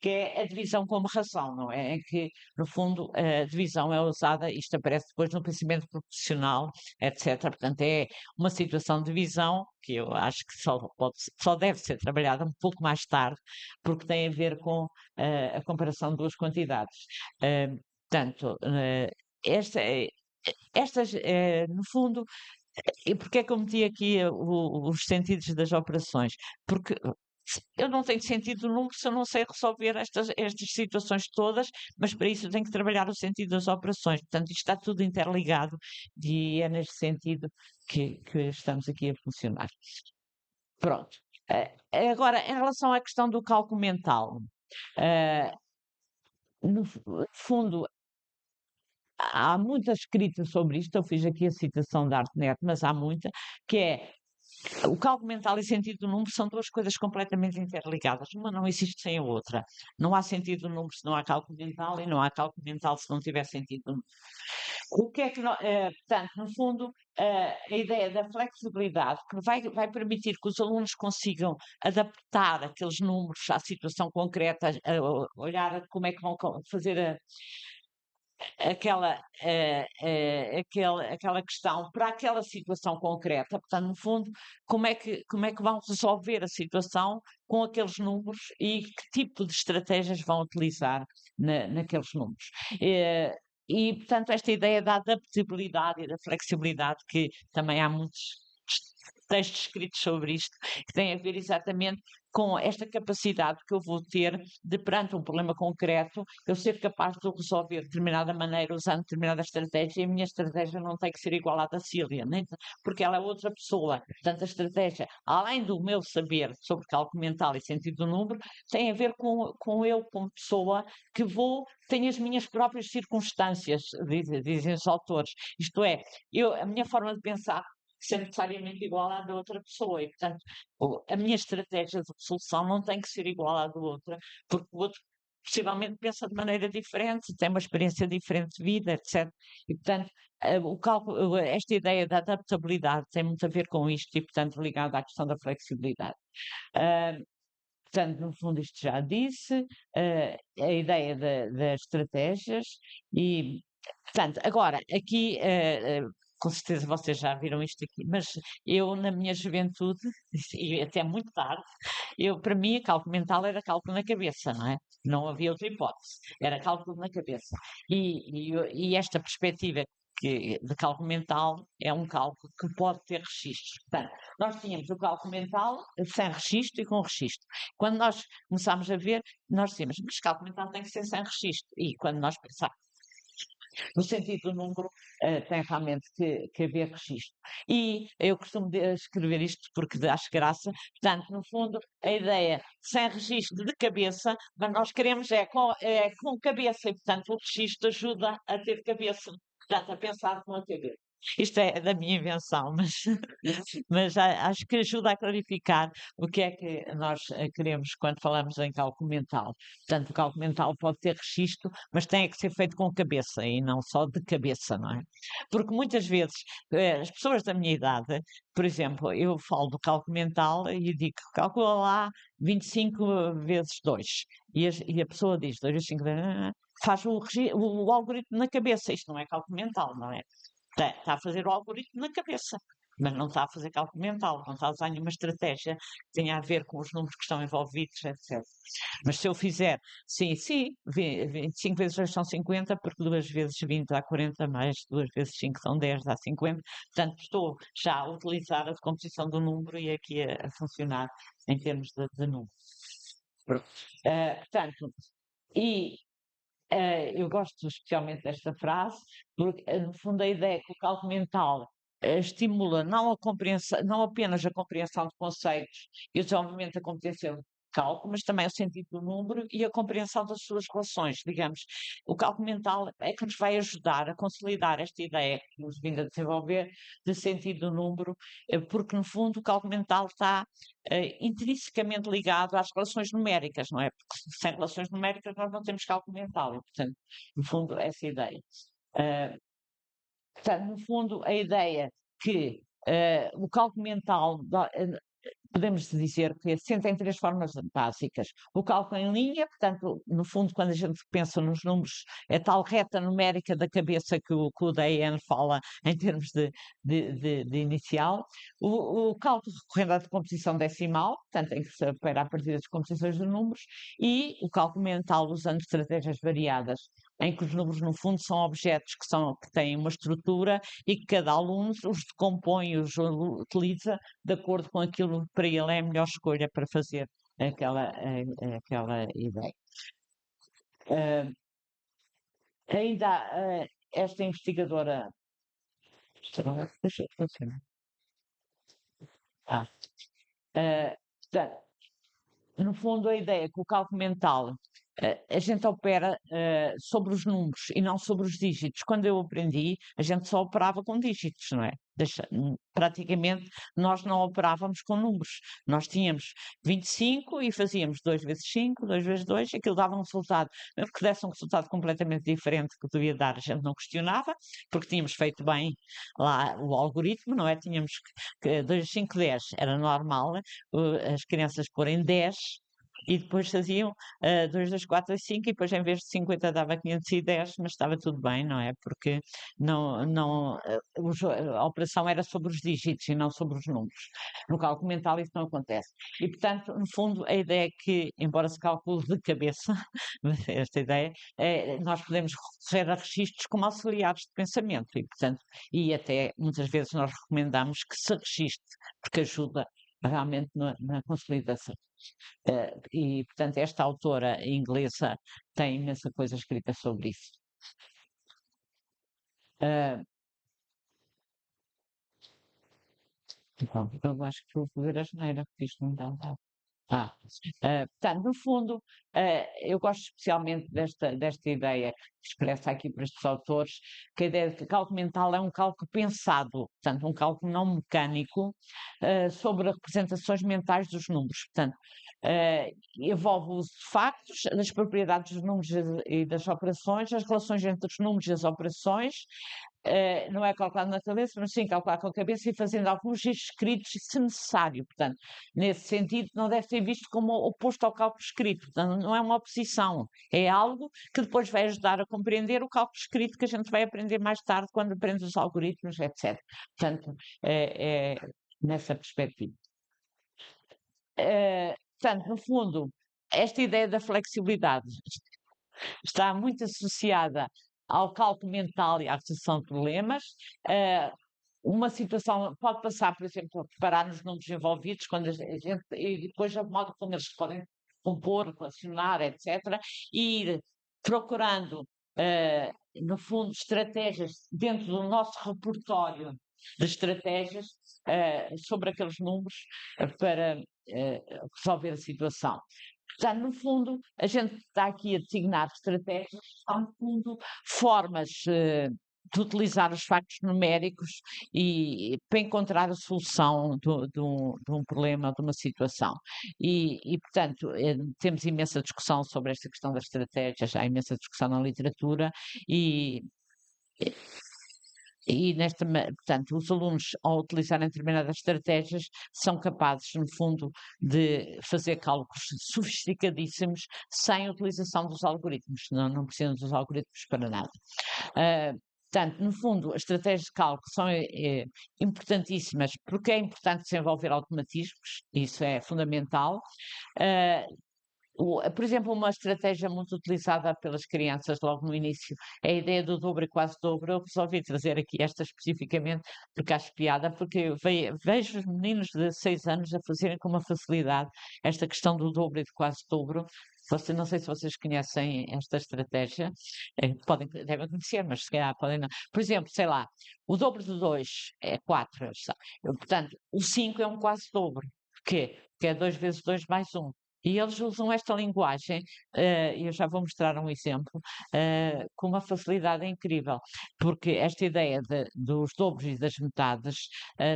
que é a divisão como razão, não é? Em que, no fundo, a divisão é usada, isto aparece depois no pensamento proporcional, etc. Portanto, é uma situação de divisão que eu acho que só deve ser trabalhada um pouco mais tarde, porque tem a ver com a comparação de duas quantidades. Portanto, estas, no fundo, e porquê é que eu meti aqui os sentidos das operações? Porque Eu não tenho sentido do número se eu não sei resolver estas situações todas, mas para isso eu tenho que trabalhar o sentido das operações. Portanto, isto está tudo interligado e é neste sentido que estamos aqui a funcionar. Pronto. Agora, em relação à questão do cálculo mental, no fundo, há muita escrita sobre isto. Eu fiz aqui a citação da ArtNet, mas há muita, que é o cálculo mental e sentido do número são duas coisas completamente interligadas. Uma não existe sem a outra. Não há sentido do número se não há cálculo mental e não há cálculo mental se não tiver sentido do número. O que é que, portanto, no fundo, a ideia da flexibilidade que vai permitir que os alunos consigam adaptar aqueles números à situação concreta, olhar como é que vão fazer aquela questão para aquela situação concreta. Portanto, no fundo, como é que vão resolver a situação com aqueles números e que tipo de estratégias vão utilizar naqueles números. E, portanto, esta ideia da adaptabilidade e da flexibilidade, que também há muitos textos escritos sobre isto, que têm a ver exatamente com esta capacidade que eu vou ter de, perante um problema concreto, eu ser capaz de o resolver de determinada maneira, usando determinada estratégia, e a minha estratégia não tem que ser igual à da Cília, nem, porque ela é outra pessoa. Portanto, a estratégia, além do meu saber sobre cálculo mental e sentido do número, tem a ver com eu, como pessoa, que tenho as minhas próprias circunstâncias, dizem os autores. Isto é, a minha forma de pensar ser necessariamente igual à da outra pessoa e, portanto, a minha estratégia de solução não tem que ser igual à da outra, porque o outro possivelmente pensa de maneira diferente, tem uma experiência diferente de vida, etc. E, portanto, o cálculo, esta ideia da adaptabilidade tem muito a ver com isto e, portanto, ligado à questão da flexibilidade. Portanto, no fundo, isto já disse, a ideia das estratégias e, portanto, agora, aqui com certeza vocês já viram isto aqui, mas eu na minha juventude, e até muito tarde, para mim cálculo mental era cálculo na cabeça, não é? Não havia outra hipótese, era cálculo na cabeça. E esta perspectiva de cálculo mental é um cálculo que pode ter registros. Portanto, nós tínhamos o cálculo mental sem registro e com registro. Quando nós começámos a ver, nós dizíamos, mas cálculo mental tem que ser sem registro. E quando nós pensámos no sentido do número, tem realmente que haver registro. E eu costumo escrever isto porque acho graça. Portanto, no fundo, a ideia sem registro de cabeça, mas nós queremos com cabeça, e portanto o registro ajuda a ter cabeça, portanto, a pensar com a cabeça. Isto é da minha invenção, mas acho que ajuda a clarificar o que é que nós queremos quando falamos em cálculo mental. Portanto, o cálculo mental pode ter registro, mas tem que ser feito com cabeça e não só de cabeça, não é? Porque muitas vezes as pessoas da minha idade, por exemplo, eu falo do cálculo mental e digo, calcula lá 25 vezes 2. E a pessoa diz 2 vezes 5, faz o algoritmo na cabeça. Isto não é cálculo mental, não é? Está a fazer o algoritmo na cabeça, mas não está a fazer cálculo mental, não está a usar nenhuma estratégia que tenha a ver com os números que estão envolvidos, etc. Mas se eu fizer, sim, 25 vezes 2 são 50, porque 2 vezes 20 dá 40, mais 2 vezes 5 são 10, dá 50. Portanto, estou já a utilizar a decomposição do número e aqui a funcionar em termos de número. Portanto, eu gosto especialmente desta frase, porque, no fundo, a ideia é que o cálculo mental estimula não apenas a compreensão de conceitos e o desenvolvimento da competência de cálculo, mas também o sentido do número e a compreensão das suas relações. Digamos, o cálculo mental é que nos vai ajudar a consolidar esta ideia que nos vindo a desenvolver de sentido do número, porque, no fundo, o cálculo mental está intrinsecamente ligado às relações numéricas, não é? Porque sem relações numéricas nós não temos cálculo mental, e, portanto, no fundo, essa ideia. Portanto, no fundo, a ideia que o cálculo mental, podemos dizer que assenta em 3 formas básicas. O cálculo em linha, portanto, no fundo, quando a gente pensa nos números, é tal reta numérica da cabeça que o DAN fala em termos de inicial. O cálculo recorrendo à decomposição decimal, portanto, tem que se operar a partir das decomposições de números, e o cálculo mental usando estratégias variadas, em que os números, no fundo, são objetos que têm uma estrutura e que cada aluno os decompõe, os utiliza de acordo com aquilo que para ele é a melhor escolha para fazer aquela ideia. Ah, ainda esta investigadora. Deixa eu funcionar. Ah, portanto, no fundo, a ideia é que o cálculo mental, a gente opera sobre os números e não sobre os dígitos. Quando eu aprendi, a gente só operava com dígitos, não é? Praticamente, nós não operávamos com números. Nós tínhamos 25 e fazíamos 2 vezes 5, 2 vezes 2, aquilo dava um resultado. Mesmo que desse um resultado completamente diferente que devia dar, a gente não questionava, porque tínhamos feito bem lá o algoritmo, não é? Tínhamos que 2, 5, 10, era normal, né? As crianças porem 10 e depois faziam 2, 2, 4, 5 e depois em vez de 50 dava 510, mas estava tudo bem, não é? Porque a operação era sobre os dígitos e não sobre os números. No cálculo mental isso não acontece. E, portanto, no fundo, a ideia é que, embora se calcule de cabeça, esta ideia, nós podemos recorrer a registros como auxiliares de pensamento e, portanto, e até muitas vezes nós recomendamos que se registre, porque ajuda realmente na consolidação. E, portanto, esta autora inglesa tem imensa coisa escrita sobre isso. Bom, eu acho que vou fazer a geneira, porque isto não dá. Portanto, no fundo, eu gosto especialmente desta ideia que expressa aqui por estes autores, que a ideia de que cálculo mental é um cálculo pensado, portanto, um cálculo não mecânico, sobre representações mentais dos números. Portanto, envolve o uso de factos, das propriedades dos números e das operações, as relações entre os números e as operações, não é calculado na cabeça, mas sim calcular com a cabeça e fazendo alguns escritos se necessário. Portanto, nesse sentido, não deve ser visto como oposto ao cálculo escrito. Portanto, não é uma oposição, é algo que depois vai ajudar a compreender o cálculo escrito que a gente vai aprender mais tarde quando aprende os algoritmos, etc. Portanto, é nessa perspectiva. Portanto, no fundo, esta ideia da flexibilidade está muito associada ao cálculo mental e à resolução de problemas. Uma situação pode passar, por exemplo, a preparar nos números envolvidos, quando a gente, e depois a modo como eles podem compor, relacionar, etc., e ir procurando, no fundo, estratégias dentro do nosso repertório de estratégias sobre aqueles números para resolver a situação. Portanto, no fundo, a gente está aqui a designar estratégias, são, no fundo, formas de utilizar os factos numéricos e para encontrar a solução de um problema, de uma situação. Portanto, temos imensa discussão sobre esta questão das estratégias, há imensa discussão na literatura e portanto, os alunos, ao utilizarem determinadas estratégias, são capazes, no fundo, de fazer cálculos sofisticadíssimos sem a utilização dos algoritmos. Não precisam dos algoritmos para nada. Portanto, no fundo, as estratégias de cálculo são importantíssimas porque é importante desenvolver automatismos, isso é fundamental. Por exemplo, uma estratégia muito utilizada pelas crianças logo no início é a ideia do dobro e quase dobro. Eu resolvi trazer aqui esta especificamente porque acho piada, porque eu vejo os meninos de 6 anos a fazerem com uma facilidade esta questão do dobro e de quase dobro. Não sei se vocês conhecem esta estratégia, devem conhecer, mas se calhar podem não. Por exemplo, sei lá, o dobro de 2 é 4, portanto, o 5 é um quase dobro. Porquê? Porque é 2 vezes 2 mais 1. E eles usam esta linguagem, e eu já vou mostrar um exemplo, com uma facilidade incrível, porque esta ideia dos dobros e das metades,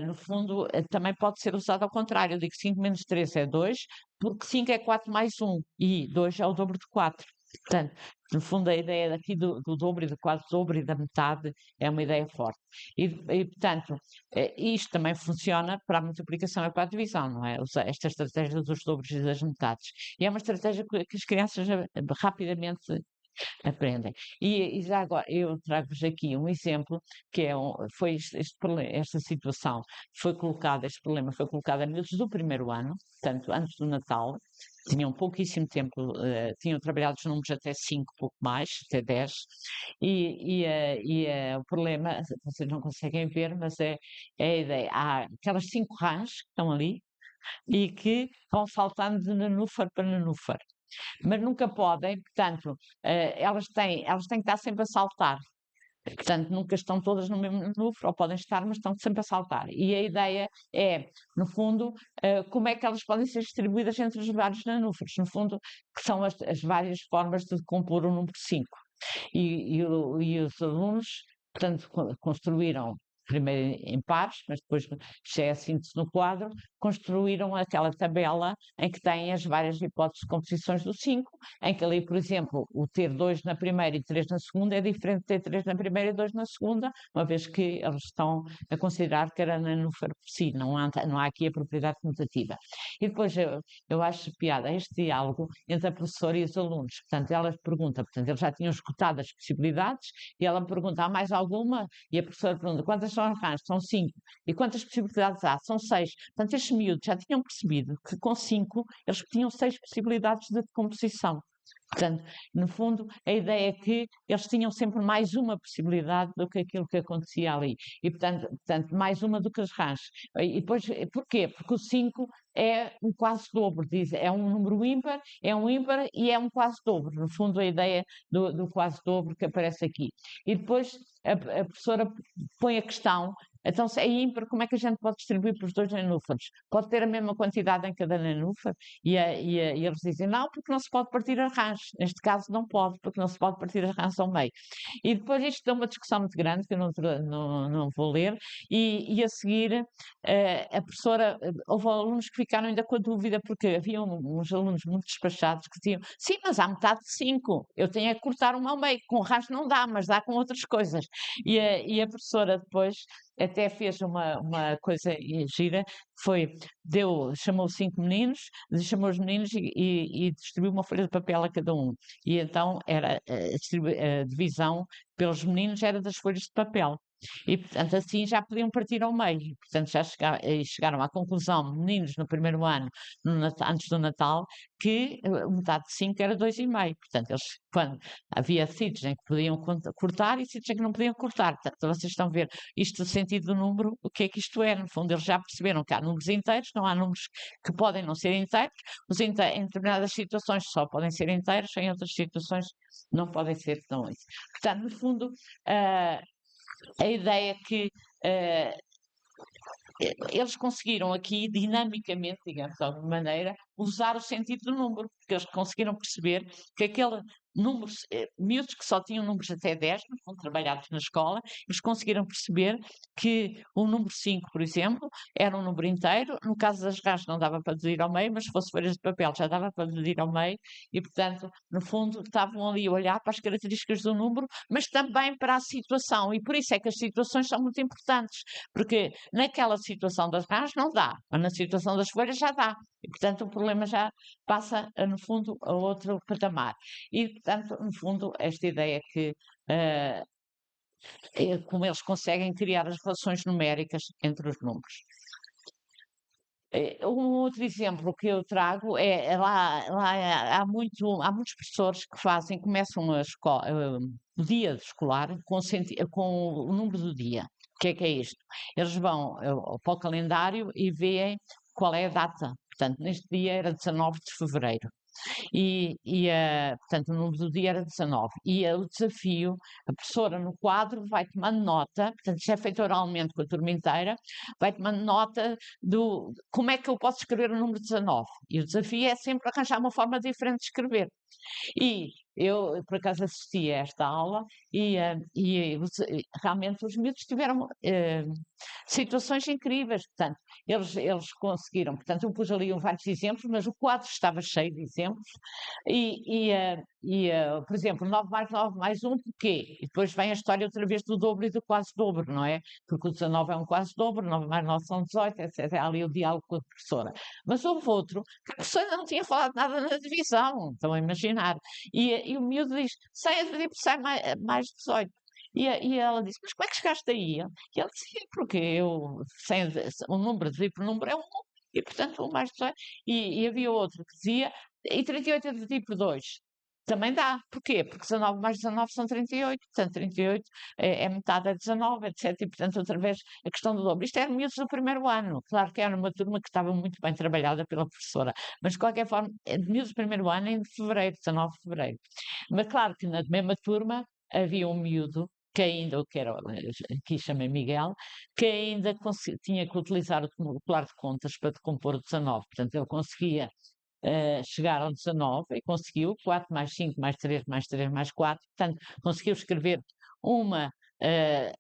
no fundo, também pode ser usada ao contrário. Eu digo 5 menos 3 é 2, porque 5 é 4 mais 1 e 2 é o dobro de 4. Portanto, no fundo, a ideia aqui do dobro e do quase dobro e da metade é uma ideia forte. Portanto, isto também funciona para a multiplicação e para a divisão, não é? Esta estratégia dos dobros e das metades. E é uma estratégia que as crianças rapidamente aprendem. E já agora, eu trago-vos aqui um exemplo, que foi esta situação, este problema foi colocado a miúdos do primeiro ano, portanto, antes do Natal, tinham pouquíssimo tempo, tinham trabalhado os números até 5, pouco mais, até 10, o problema, vocês não conseguem ver, mas é a ideia, há aquelas 5 rãs que estão ali, e que vão saltando de nanúfar para nanúfar. Mas nunca podem, portanto, elas têm que estar sempre a saltar. Portanto, nunca estão todas no mesmo nanúfar, ou podem estar, mas estão sempre a saltar. E a ideia é, no fundo, como é que elas podem ser distribuídas entre os vários nanúfares. No fundo, que são as várias formas de compor o número 5. E os alunos, portanto, construíram primeiro em pares, mas depois já é a síntese no quadro, construíram aquela tabela em que têm as várias hipóteses de composições do 5, em que ali, por exemplo, o ter 2 na primeira e 3 na segunda é diferente de ter 3 na primeira e 2 na segunda, uma vez que eles estão a considerar que era nanúfar por si, não há aqui a propriedade comutativa. E depois eu acho piada este diálogo entre a professora e os alunos. Portanto, ela pergunta, portanto, eles já tinham esgotado as possibilidades, e ela pergunta, há mais alguma? E a professora pergunta, quantas são as rãs? São 5. E quantas possibilidades há? São 6. Portanto, estes miúdos já tinham percebido que com 5 eles tinham 6 possibilidades de decomposição. Portanto, no fundo, a ideia é que eles tinham sempre mais uma possibilidade do que aquilo que acontecia ali. E, portanto mais uma do que as rãs. E depois, porquê? Porque o 5 é um quase dobro, diz, é um número ímpar, é um ímpar e é um quase dobro. No fundo, a ideia do quase dobro que aparece aqui. E depois a professora põe a questão, então se é ímpar, como é que a gente pode distribuir para os dois nanúfares? Pode ter a mesma quantidade em cada nanúfar? E eles dizem, não, porque não se pode partir as rãs. Neste caso não pode, porque não se pode partir as rãs ao meio. E depois isto dá uma discussão muito grande, que eu não vou ler, e a seguir a professora, houve alunos que ficaram ainda com a dúvida, porque havia uns alunos muito despachados que diziam, sim, mas há metade de 5, eu tenho é que cortar uma ao meio, com rãs não dá, mas dá com outras coisas. E a professora depois até fez uma coisa gira, foi, chamou 5 meninos, chamou os meninos e distribuiu uma folha de papel a cada um. E então era a divisão pelos meninos era das folhas de papel. E, portanto, assim já podiam partir ao meio. Portanto, já chegaram à conclusão, meninos no primeiro ano, antes do Natal, que metade de 5 era 2,5. Portanto, eles, quando havia sítios em que podiam cortar e sítios em que não podiam cortar. Portanto, vocês estão a ver isto, o sentido do número, o que é que isto é. No fundo, eles já perceberam que há números inteiros, não há números que podem não ser inteiros. Em determinadas situações só podem ser inteiros, em outras situações não podem ser tão isso. Portanto, no fundo, a ideia é que eles conseguiram aqui, dinamicamente, digamos, de alguma maneira, usar o sentido do número, porque eles conseguiram perceber que aquele número, miúdos que só tinham números até 10, não foram trabalhados na escola, eles conseguiram perceber que o número 5, por exemplo, era um número inteiro, no caso das rãs não dava para dividir ao meio, mas se fosse folhas de papel já dava para dividir ao meio, e portanto, no fundo, estavam ali a olhar para as características do número, mas também para a situação, e por isso é que as situações são muito importantes, porque naquela situação das rãs não dá, mas na situação das folhas já dá. E, portanto, o problema já passa, no fundo, a outro patamar. E, portanto, no fundo, esta ideia que como eles conseguem criar as relações numéricas entre os números. Um outro exemplo que eu trago lá há muitos professores que começam o dia escolar com o número do dia. O que é isto? Eles vão para o calendário e veem qual é a data. Portanto, neste dia era 19 de fevereiro. Portanto, o número do dia era 19. E o desafio, a professora no quadro vai tomando nota, portanto, isto é feito oralmente com a turma inteira, vai tomando nota do como é que eu posso escrever o número 19. E o desafio é sempre arranjar uma forma diferente de escrever. E eu, por acaso, assisti a esta aula e realmente os miúdos tiveram situações incríveis. Portanto, eles conseguiram. Portanto, eu pus ali vários exemplos, mas o quadro estava cheio de exemplos. Por exemplo, 9 mais 9 mais 1, porquê? E depois vem a história outra vez do dobro e do quase dobro, não é? Porque o 19 é um quase dobro, 9 mais 9 são 18, etc. Há ali o diálogo com a professora. Mas houve outro que a professora não tinha falado nada na divisão, estão a imaginar. E o miúdo diz, 100 a dividir por 100 mais 18. E ela disse, mas como é que chegaste aí? E ele disse, porque um número dividido por número é um, e portanto 1 mais 18. E havia outro que dizia, e 38 a dividir por 2. Também dá. Porquê? Porque 19 mais 19 são 38, portanto 38 é metade a 19, etc. E, portanto, outra vez, a questão do dobro. Isto era miúdos do primeiro ano. Claro que era uma turma que estava muito bem trabalhada pela professora, mas de qualquer forma, é de miúdos do primeiro ano em fevereiro, 19 de fevereiro. Mas claro que na mesma turma havia um miúdo que ainda, o que era, aqui chamei Miguel, que ainda tinha que utilizar o calculador de contas para decompor o 19. Portanto, ele conseguia chegar ao 19 e conseguiu 4 mais 5 mais 3 mais 3 mais 4, portanto, conseguiu escrever uma, uh,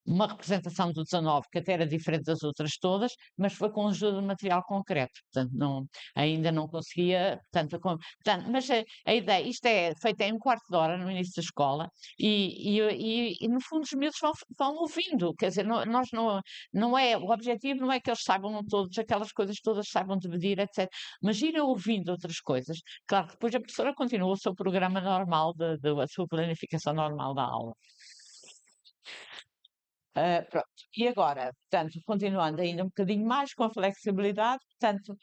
uma representação do 19 que até era diferente das outras todas, mas foi com ajuda de material concreto, portanto, ainda não conseguia, portanto, mas a ideia, isto é feito em um quarto de hora no início da escola e no fundo os miúdos vão ouvindo, quer dizer, nós não é, o objetivo não é que eles saibam todos, aquelas coisas todas saibam dividir, etc, mas irem ouvindo outras coisas, claro que depois a professora continua o seu programa normal, a sua planificação normal da aula. Pronto. E agora, portanto, continuando ainda um bocadinho mais com a flexibilidade, portanto,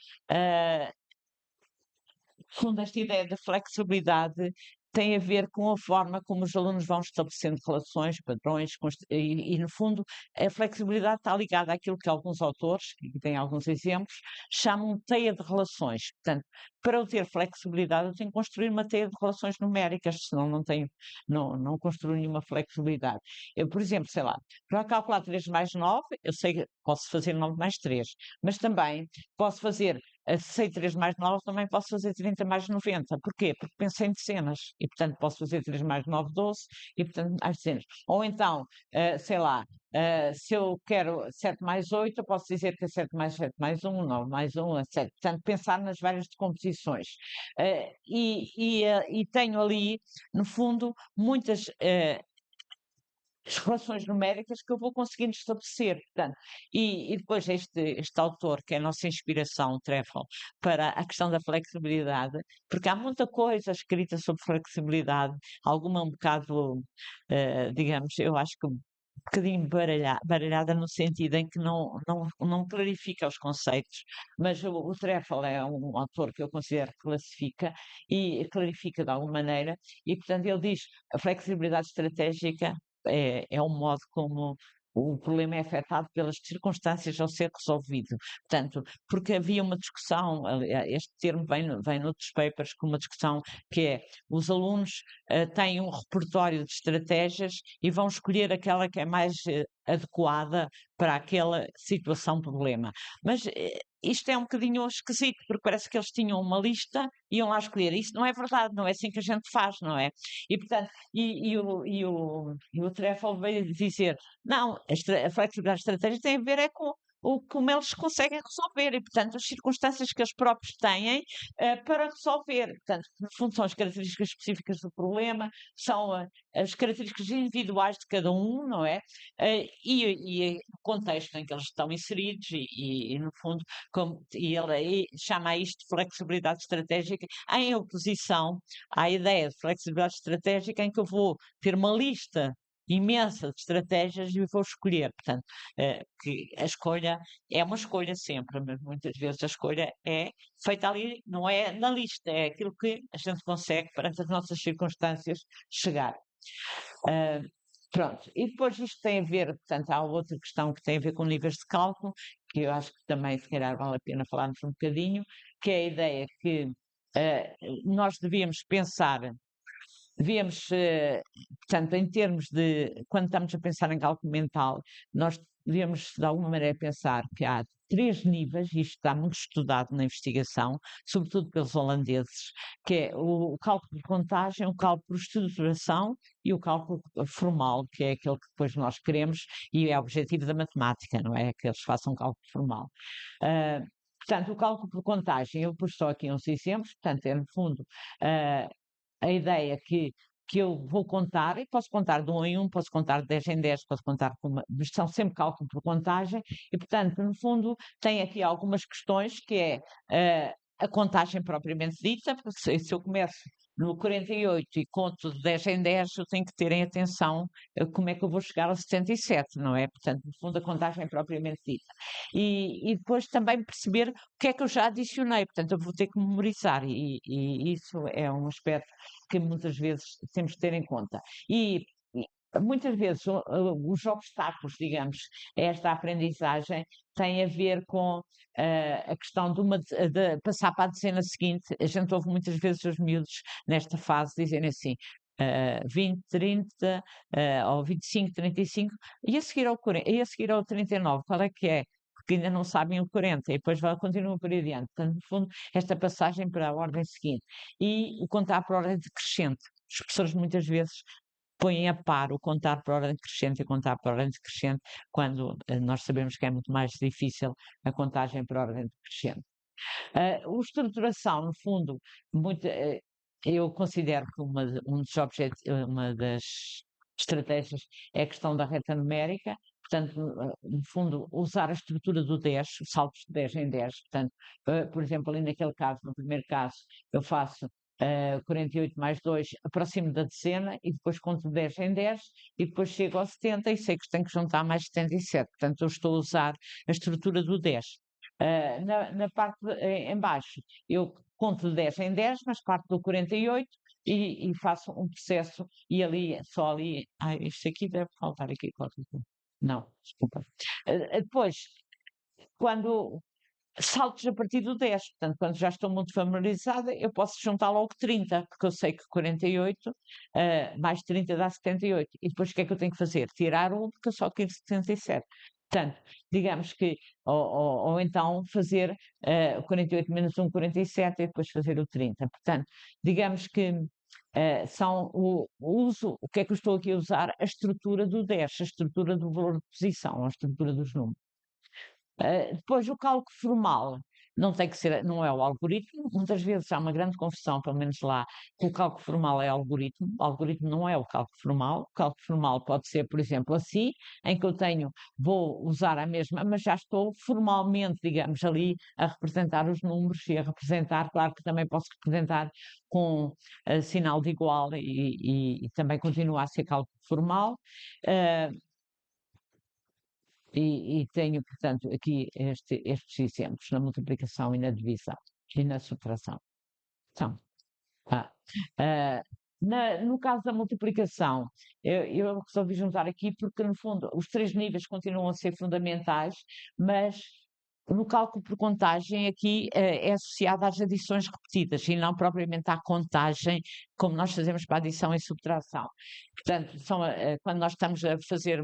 segundo esta ideia da flexibilidade tem a ver com a forma como os alunos vão estabelecendo relações, padrões, no fundo, a flexibilidade está ligada àquilo que alguns autores, que têm alguns exemplos, chamam de teia de relações. Portanto, para eu ter flexibilidade, eu tenho que construir uma teia de relações numéricas, senão não construo nenhuma flexibilidade. Eu, por exemplo, sei lá, para calcular 3 mais 9, eu sei que posso fazer 9 mais 3, mas também posso fazer sei 3 mais 9, também posso fazer 30 mais 90. Porquê? Porque pensei em dezenas. E, portanto, posso fazer 3 mais 9, 12. E, portanto, mais dezenas. Ou então, sei lá, se eu quero 7 mais 8, eu posso dizer que é 7 mais 7 mais 1, 9 mais 1, etc. Portanto, pensar nas várias decomposições. E tenho ali, no fundo, muitas relações numéricas que eu vou conseguindo estabelecer. Portanto, e depois este autor, que é a nossa inspiração, o Trefl, para a questão da flexibilidade, porque há muita coisa escrita sobre flexibilidade, alguma um bocado, digamos, eu acho que um bocadinho baralhada no sentido em que não clarifica os conceitos, mas o Trefl é um autor que eu considero que classifica e clarifica de alguma maneira, e portanto ele diz a flexibilidade estratégica é o modo como o problema é afetado pelas circunstâncias ao ser resolvido. Portanto, porque havia uma discussão, este termo vem noutros papers, com uma discussão que é, os alunos têm um repertório de estratégias e vão escolher aquela que é mais adequada para aquela situação, problema. Mas isto é um bocadinho esquisito, porque parece que eles tinham uma lista e iam lá escolher. Isso não é verdade, não é assim que a gente faz, não é? E, portanto, o Trefl veio dizer, não, a flexibilidade estratégica tem a ver é com como eles conseguem resolver e, portanto, as circunstâncias que eles próprios têm para resolver. Portanto, no fundo, são as características específicas do problema, são as características individuais de cada um, não é? E o contexto em que eles estão inseridos no fundo, e ele aí chama isto de flexibilidade estratégica em oposição à ideia de flexibilidade estratégica em que eu vou ter uma lista imensa de estratégias e vou escolher. Portanto, que a escolha é uma escolha sempre, mas muitas vezes a escolha é feita ali, não é na lista, é aquilo que a gente consegue perante as nossas circunstâncias chegar. Pronto, e depois isto tem a ver, portanto, há outra questão que tem a ver com níveis de cálculo, que eu acho que também, se calhar, vale a pena falarmos um bocadinho, que é a ideia que nós devíamos pensar, portanto, em termos de, quando estamos a pensar em cálculo mental, nós devíamos, de alguma maneira, pensar que há 3 níveis, e isto está muito estudado na investigação, sobretudo pelos holandeses, que é o cálculo de contagem, o cálculo por estruturação e o cálculo formal, que é aquele que depois nós queremos e é o objetivo da matemática, não é? Que eles façam cálculo formal. Portanto, o cálculo por contagem, eu pus só aqui uns exemplos, portanto, é no fundo a ideia que eu vou contar, e posso contar de 1 em 1, posso contar de 10 em 10, posso contar mas são sempre cálculo por contagem, e portanto, no fundo, tem aqui algumas questões que é a contagem propriamente dita, porque se eu começo no 48 e conto de 10 em 10, eu tenho que ter em atenção como é que eu vou chegar ao 77, não é? Portanto, no fundo, a contagem propriamente dita. E depois também perceber o que é que eu já adicionei, portanto, eu vou ter que memorizar, e isso é um aspecto que muitas vezes temos que ter em conta. E muitas vezes os obstáculos, digamos, a esta aprendizagem têm a ver com a questão de passar para a decena seguinte. A gente ouve muitas vezes os miúdos nesta fase dizerem assim, 20, 30, ou 25, 35, e a seguir ao 40, e a seguir ao 39, qual é que é? Porque ainda não sabem o 40, e depois continuam por aí adiante. Portanto, no fundo, esta passagem para a ordem seguinte. E o contar por ordem decrescente. Os professores muitas vezes põem a par o contar por ordem decrescente e contar por ordem decrescente, quando nós sabemos que é muito mais difícil a contagem por ordem decrescente. O estruturação, no fundo, eu considero que uma das estratégias é a questão da reta numérica. Portanto, no fundo, usar a estrutura do 10, os saltos de 10 em 10. Portanto, por exemplo, ali naquele caso, no primeiro caso, eu faço 48 mais 2, aproximo da decena e depois conto 10 em 10 e depois chego ao 70 e sei que tenho que juntar mais 77. Portanto, eu estou a usar a estrutura do 10. Na parte em baixo, eu conto de 10 em 10, mas parto do 48 e faço um processo e ali, só ali, isto aqui deve faltar aqui qualquer coisa. Não, desculpa. Depois, quando saltos a partir do 10, portanto, quando já estou muito familiarizada, eu posso juntar logo 30, porque eu sei que 48 mais 30 dá 78. E depois o que é que eu tenho que fazer? Tirar 1, porque eu só quero 77. Portanto, digamos que, ou então fazer 48 menos 1, 47 e depois fazer o 30. Portanto, digamos que o que é que eu estou aqui a usar? A estrutura do 10, a estrutura do valor de posição, a estrutura dos números. Depois o cálculo formal não tem que ser, não é o algoritmo, muitas vezes há uma grande confusão, pelo menos lá, que o cálculo formal é algoritmo. O algoritmo não é o cálculo formal pode ser, por exemplo, assim, em que vou usar a mesma, mas já estou formalmente, digamos, ali a representar os números e a representar, claro que também posso representar com sinal de igual e também continua a ser cálculo formal. E tenho, portanto, aqui estes exemplos na multiplicação e na divisão e na subtração. Então, no caso da multiplicação, eu resolvi juntar aqui porque, no fundo, os 3 níveis continuam a ser fundamentais, mas no cálculo por contagem aqui é associado às adições repetidas e não propriamente à contagem, como nós fazemos para a adição e subtração. Portanto, quando nós estamos a fazer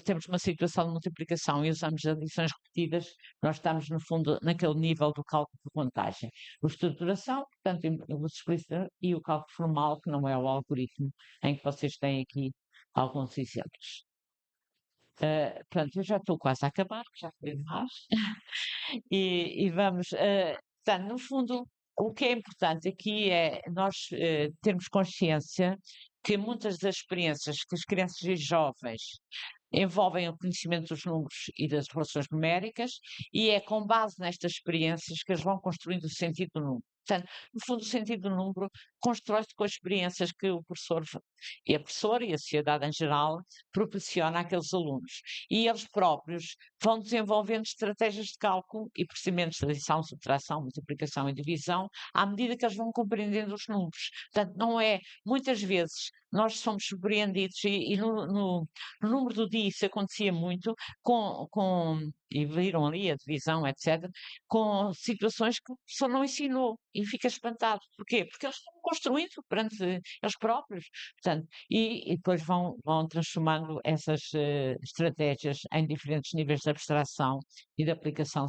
temos uma situação de multiplicação e usamos adições repetidas, nós estamos, no fundo, naquele nível do cálculo por contagem. A estruturação, portanto, o explícito e o cálculo formal, que não é o algoritmo, em que vocês têm aqui alguns exemplos. Pronto, eu já estou quase a acabar, que já foi demais. E vamos, portanto, no fundo, o que é importante aqui é nós termos consciência que muitas das experiências que as crianças e jovens envolvem o conhecimento dos números e das relações numéricas, e é com base nestas experiências que eles vão construindo o sentido do número. Portanto, no fundo, o sentido do número constrói-se com as experiências que o professor e a professora e a sociedade em geral proporciona àqueles alunos. E eles próprios vão desenvolvendo estratégias de cálculo e procedimentos de adição, subtração, multiplicação e divisão à medida que eles vão compreendendo os números. Portanto, não é, muitas vezes, nós somos surpreendidos e no número do dia isso acontecia muito, e viram ali a divisão, etc., com situações que o professor não ensinou e fica espantado. Porquê? Porque eles estão construindo perante eles próprios. Portanto, e depois vão transformando essas estratégias em diferentes níveis de abstração e de aplicação.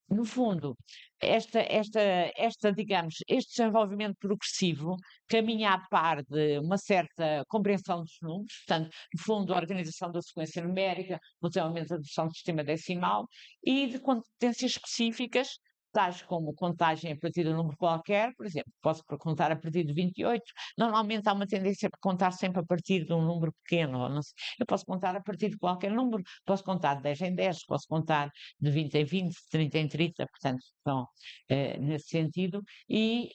No fundo, digamos, este desenvolvimento progressivo caminha a par de uma certa compreensão dos números, portanto, no fundo, a organização da sequência numérica, o desenvolvimento da adoção do sistema decimal e de competências específicas tais como contagem a partir de um número qualquer, por exemplo, posso contar a partir de 28. Normalmente há uma tendência para contar sempre a partir de um número pequeno. Ou não sei. Eu posso contar a partir de qualquer número, posso contar de 10 em 10, posso contar de 20 em 20, de 30 em 30, portanto, estão nesse sentido, e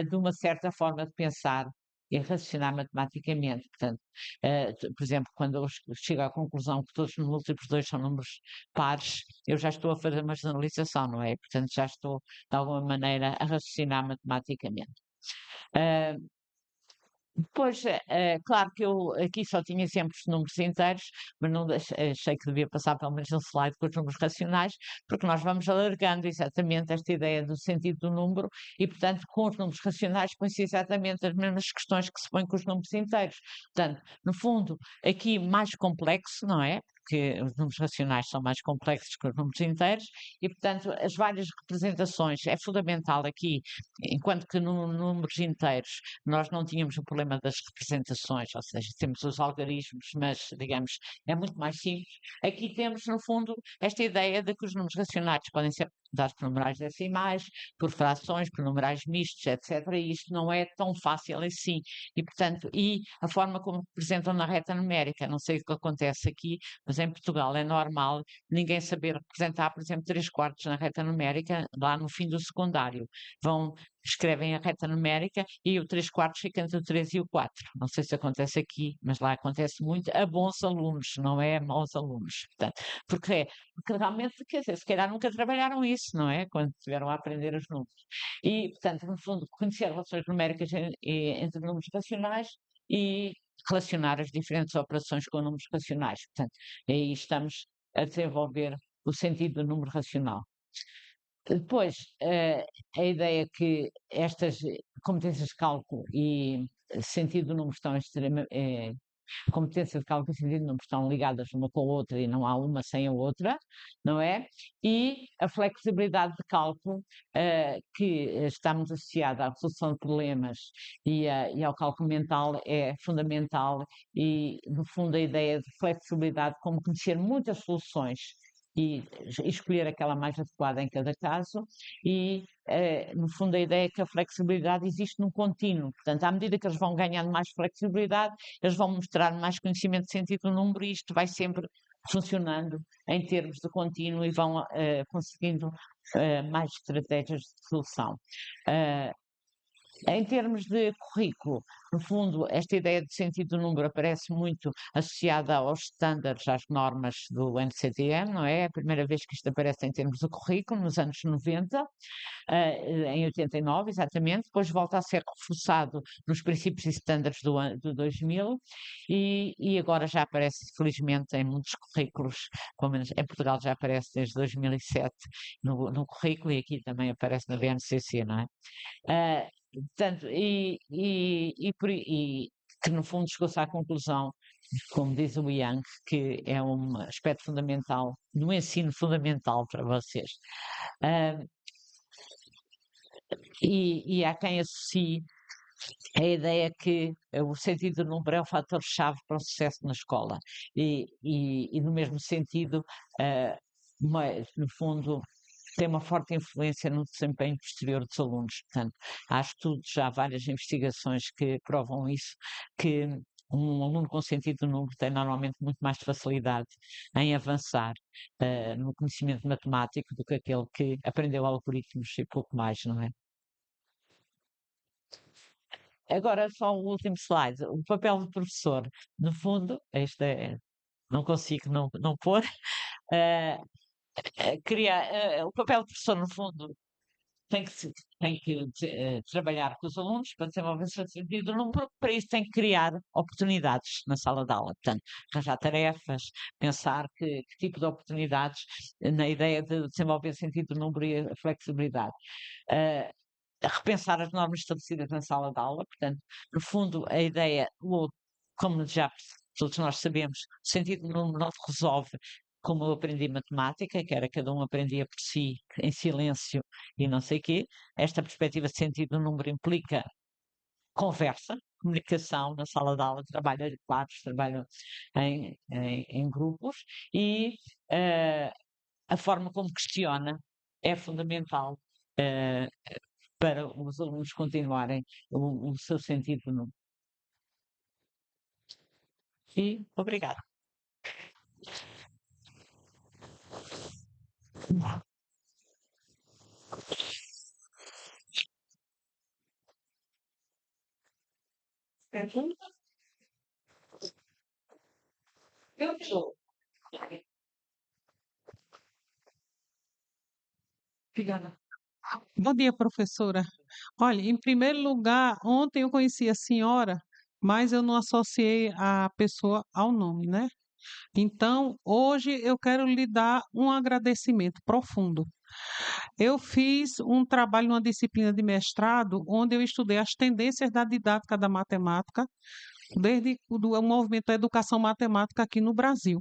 de uma certa forma de pensar e raciocinar matematicamente. Portanto, por exemplo, quando eu chego à conclusão que todos os múltiplos 2 são números pares, eu já estou a fazer uma generalização, não é? Portanto, já estou, de alguma maneira, a raciocinar matematicamente. Uh, Depois, claro que eu aqui só tinha sempre os números inteiros, mas não achei que devia passar pelo menos um slide com os números racionais, porque nós vamos alargando exatamente esta ideia do sentido do número e, portanto, com os números racionais põe-se exatamente as mesmas questões que se põem com os números inteiros. Portanto, no fundo, aqui mais complexo, não é? Porque os números racionais são mais complexos que os números inteiros e, portanto, as várias representações é fundamental aqui, enquanto que no números inteiros nós não tínhamos o problema das representações, ou seja, temos os algarismos, mas, digamos, é muito mais simples. Aqui temos, no fundo, esta ideia de que os números racionais podem ser dados por numerais decimais, por frações, por numerais mistos, etc. E isto não é tão fácil assim. E, portanto, a forma como representam na reta numérica, não sei o que acontece aqui, mas em Portugal é normal ninguém saber representar, por exemplo, 3/4 na reta numérica lá no fim do secundário. Escrevem a reta numérica e o 3/4 fica entre o 3 e o 4. Não sei se acontece aqui, mas lá acontece muito a bons alunos, não é a maus alunos. Portanto, porque realmente, quer dizer, se calhar nunca trabalharam isso, não é? Quando estiveram a aprender os números. E, portanto, no fundo, conhecer relações numéricas entre números racionais e relacionar as diferentes operações com números racionais. Portanto, aí estamos a desenvolver o sentido do número racional. Depois, a ideia que estas competências de cálculo e sentido do número estão competência de cálculo e sentido do número estão ligadas uma com a outra e não há uma sem a outra, não é? E a flexibilidade de cálculo, que está muito associada à resolução de problemas e ao cálculo mental é fundamental e, no fundo, a ideia de flexibilidade como conhecer muitas soluções e escolher aquela mais adequada em cada caso e, no fundo, a ideia é que a flexibilidade existe num contínuo. Portanto, à medida que eles vão ganhando mais flexibilidade, eles vão mostrar mais conhecimento de sentido do número e isto vai sempre funcionando em termos de contínuo e vão conseguindo mais estratégias de solução. Em termos de currículo, no fundo, esta ideia de sentido do número aparece muito associada aos estándares, às normas do NCTM, não é? É a primeira vez que isto aparece em termos de currículo, nos anos 90, em 89, exatamente, depois volta a ser reforçado nos princípios e estándares do 2000 e agora já aparece, felizmente, em muitos currículos, pelo menos em Portugal já aparece desde 2007 no currículo e aqui também aparece na BNCC, não é? Portanto, que no fundo chegou-se à conclusão, como diz o Young, que é um aspecto fundamental, no ensino fundamental para vocês. E há quem associe a ideia que o sentido do número é um fator-chave para o sucesso na escola. E no mesmo sentido, mas, no fundo, tem uma forte influência no desempenho posterior dos alunos. Portanto, há estudos, há várias investigações que provam isso, que um aluno com sentido do número tem normalmente muito mais facilidade em avançar no conhecimento matemático do que aquele que aprendeu algoritmos e pouco mais, não é? Agora, só o último slide. O papel do professor, no fundo, não consigo não pôr, o papel do professor, no fundo, tem que trabalhar com os alunos para desenvolver o seu sentido do número, para isso tem que criar oportunidades na sala de aula. Portanto, arranjar tarefas, pensar que tipo de oportunidades na ideia de desenvolver sentido do número e a flexibilidade. Repensar as normas estabelecidas na sala de aula, portanto, no fundo, a ideia, como já todos nós sabemos, o sentido do número não se resolve como eu aprendi matemática, que era cada um aprendia por si, em silêncio e não sei o quê. Esta perspectiva de sentido do número implica conversa, comunicação na sala de aula, trabalho em quadros, trabalho em grupos e a forma como questiona é fundamental eh, para os alunos continuarem o seu sentido no. E obrigada. Pergunta? Eu sou. Obrigada. Bom dia, professora. Olha, em primeiro lugar, ontem eu conheci a senhora, mas eu não associei a pessoa ao nome, né? Então, hoje eu quero lhe dar um agradecimento profundo. Eu fiz um trabalho numa disciplina de mestrado, onde eu estudei as tendências da didática da matemática, desde o movimento da educação matemática aqui no Brasil.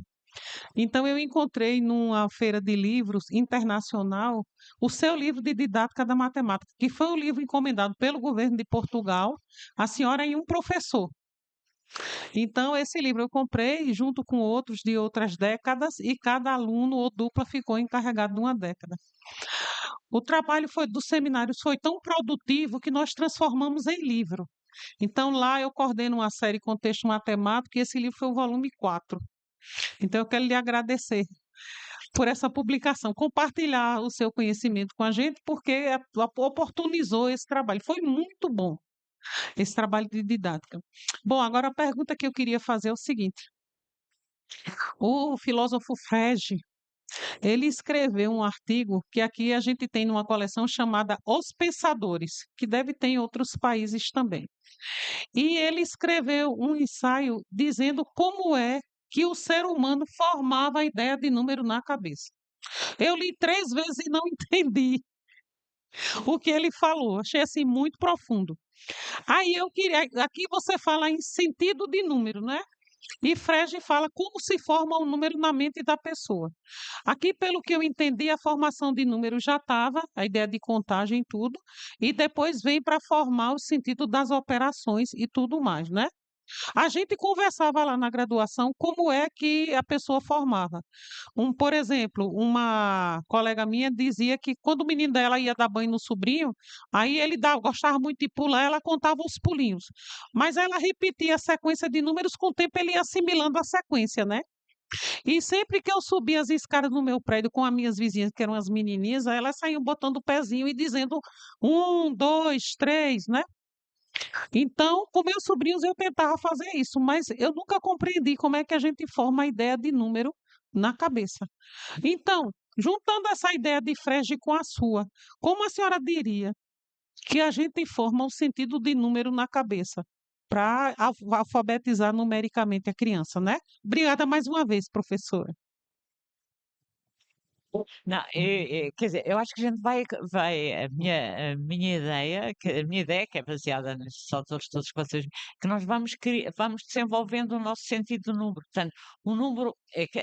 Então, eu encontrei numa feira de livros internacional o seu livro de didática da matemática, que foi o livro encomendado pelo governo de Portugal, a senhora e um professor. Então, esse livro eu comprei junto com outros de outras décadas e cada aluno ou dupla ficou encarregado de uma década. O trabalho dos seminários foi tão produtivo que nós transformamos em livro. Então, lá eu coordeno uma série Contexto Matemático e esse livro foi o volume 4. Então, eu quero lhe agradecer por essa publicação, compartilhar o seu conhecimento com a gente, porque oportunizou esse trabalho. Foi muito bom esse trabalho de didática. Bom, agora a pergunta que eu queria fazer é o seguinte: o filósofo Frege, ele escreveu um artigo que aqui a gente tem numa coleção chamada Os Pensadores, que deve ter em outros países também. E ele escreveu um ensaio dizendo como é que o ser humano formava a ideia de número na cabeça. Eu li 3 vezes e não entendi o que ele falou. Achei assim muito profundo. Aí eu queria. Aqui você fala em sentido de número, né? E Frege fala como se forma o número na mente da pessoa. Aqui, pelo que eu entendi, a formação de número já estava, a ideia de contagem e tudo, e depois vem para formar o sentido das operações e tudo mais, né? A gente conversava lá na graduação como é que a pessoa formava. Por exemplo, uma colega minha dizia que quando o menino dela ia dar banho no sobrinho, aí ele gostava muito de pular, ela contava os pulinhos. Mas ela repetia a sequência de números, com o tempo ele ia assimilando a sequência, né? E sempre que eu subia as escadas no meu prédio com as minhas vizinhas, que eram as menininhas, aí elas saíam botando o pezinho e dizendo 1, 2, 3, né? Então, com meus sobrinhos eu tentava fazer isso, mas eu nunca compreendi como é que a gente forma a ideia de número na cabeça. Então, juntando essa ideia de Frege com a sua, como a senhora diria que a gente forma o sentido de número na cabeça para alfabetizar numericamente a criança, né? Obrigada mais uma vez, professora. Não, quer dizer, eu acho que a gente a minha ideia, que é baseada nestes autores todos que vocês, que nós vamos desenvolvendo o nosso sentido do número. Portanto, o número,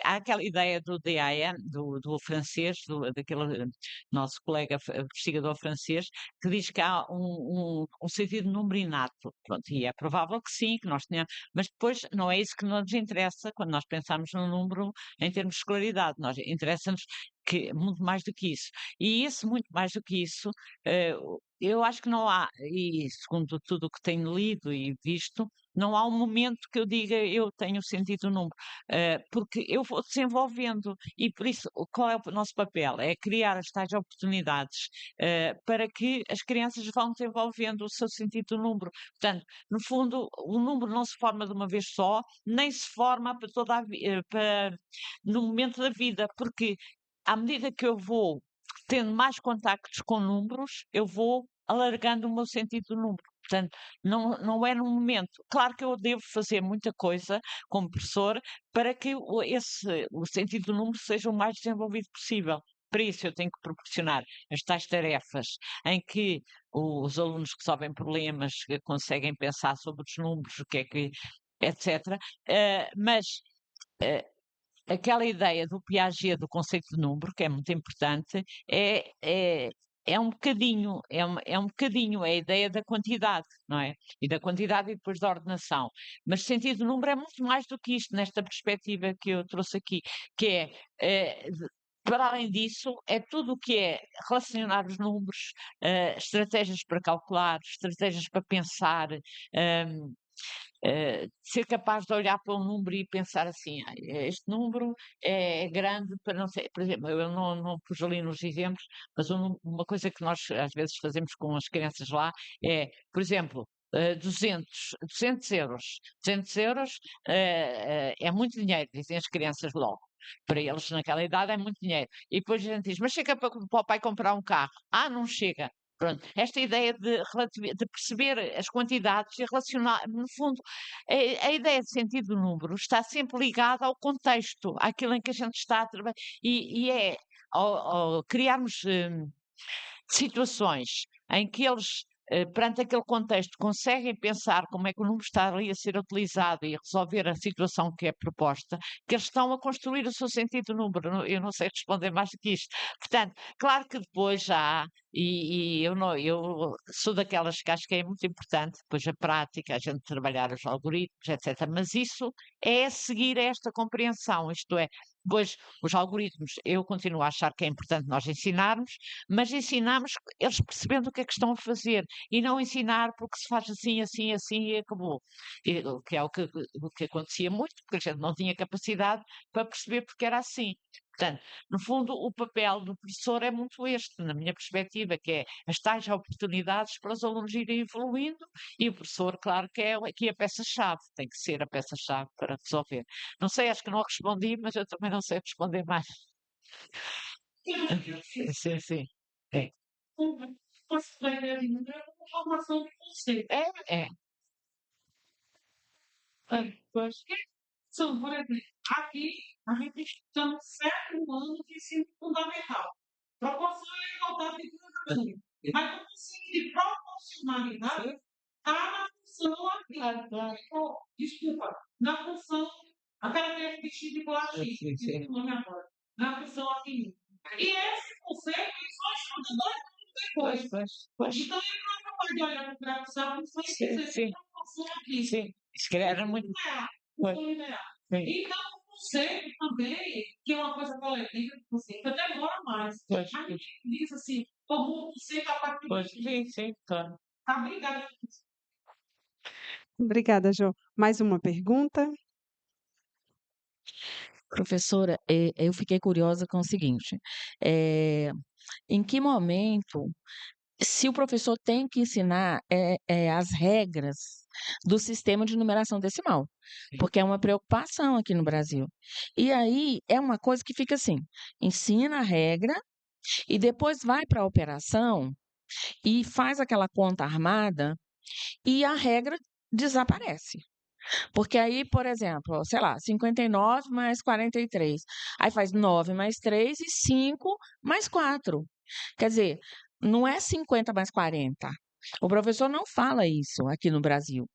há aquela ideia do DAN, do francês, daquele nosso colega investigador francês, que diz que há um sentido de número inato. Pronto, e é provável que sim, que nós tenhamos, mas depois não é isso que nos interessa quando nós pensamos no número em termos de escolaridade. Interessa-nos que muito mais do que isso. E isso, muito mais do que isso, eu acho que não há, e segundo tudo o que tenho lido e visto, não há um momento que eu diga eu tenho sentido o número, porque eu vou desenvolvendo e por isso qual é o nosso papel? É criar as tais oportunidades para que as crianças vão desenvolvendo o seu sentido do número. Portanto, no fundo, o número não se forma de uma vez só, nem se forma para toda no momento da vida, porque à medida que eu vou tendo mais contactos com números, eu vou alargando o meu sentido do número. Portanto, não é num momento. Claro que eu devo fazer muita coisa como professor para que o sentido do número seja o mais desenvolvido possível. Para isso, eu tenho que proporcionar as tais tarefas em que os alunos resolvem problemas, que conseguem pensar sobre os números, o que é que, etc. Mas aquela ideia do Piaget, do conceito de número, que é muito importante, é um bocadinho, é um bocadinho a ideia da quantidade, não é? E da quantidade e depois da ordenação. Mas sentido de número é muito mais do que isto, nesta perspectiva que eu trouxe aqui, que é para além disso, é tudo o que é relacionar os números, estratégias para calcular, estratégias para pensar, ser capaz de olhar para um número e pensar assim: "Ai, este número é grande para não sei", por exemplo, eu não pus ali nos exemplos, mas uma coisa que nós às vezes fazemos com as crianças lá é, por exemplo, 200 euros. 200 euros é muito dinheiro, dizem as crianças logo. Para eles, naquela idade, é muito dinheiro. E depois a gente diz: mas chega para o pai comprar um carro? Ah, não chega. Pronto, esta ideia de perceber as quantidades e relacionar, no fundo, a ideia de sentido do número está sempre ligada ao contexto, àquilo em que a gente está a trabalhar, e é ao criarmos situações em que eles, perante aquele contexto, conseguem pensar como é que o número está ali a ser utilizado e resolver a situação que é proposta, que eles estão a construir o seu sentido do número. Eu não sei responder mais do que isto. Portanto, claro que depois já há, e eu sou daquelas que acho que é muito importante, depois a prática, a gente trabalhar os algoritmos, etc. Mas isso é seguir esta compreensão, isto é, depois os algoritmos, eu continuo a achar que é importante nós ensinarmos, mas ensinamos eles percebendo o que é que estão a fazer e não ensinar porque se faz assim, assim, assim e acabou. O que é o que acontecia muito, porque a gente não tinha capacidade para perceber porque era assim. Portanto, no fundo, o papel do professor é muito este, na minha perspectiva, que é as tais oportunidades para os alunos irem evoluindo e o professor, claro, que é aqui a peça-chave, tem que ser a peça-chave para resolver. Não sei, acho que não respondi, mas eu também não sei responder mais. Sim, sim. É. Você vai ver ali, não é uma formação de conceito. É. Pois, são, por exemplo, aqui a gente está no sétimo ano de ensino fundamental. Proporção é igualdade de educação. Mas o conceito de proporcionalidade está na função aqui. Desculpa, na função, a característica de Boachim, o nome agora, na função aqui. E esse conceito ele só estuda 2 anos depois. Então ele não é capaz de olhar para o gráfico da função e dizer Sim, proporção aqui. sim. Era muito. Função linear. Então, o conceito também, que é uma coisa coletiva, conceito, demora mais. A gente diz assim, como o conceito a partir de. Sim, claro. Tá, obrigada. Obrigada, Jo. Mais uma pergunta? Professora, eu fiquei curiosa com o seguinte, em que momento, se o professor tem que ensinar as regras do sistema de numeração decimal, porque é uma preocupação aqui no Brasil. E aí é uma coisa que fica assim, ensina a regra e depois vai para a operação e faz aquela conta armada e a regra desaparece. Porque aí, por exemplo, sei lá, 59 mais 43. Aí faz 9 mais 3 e 5 mais 4. Quer dizer, não é 50 mais 40. O professor não fala isso aqui no Brasil.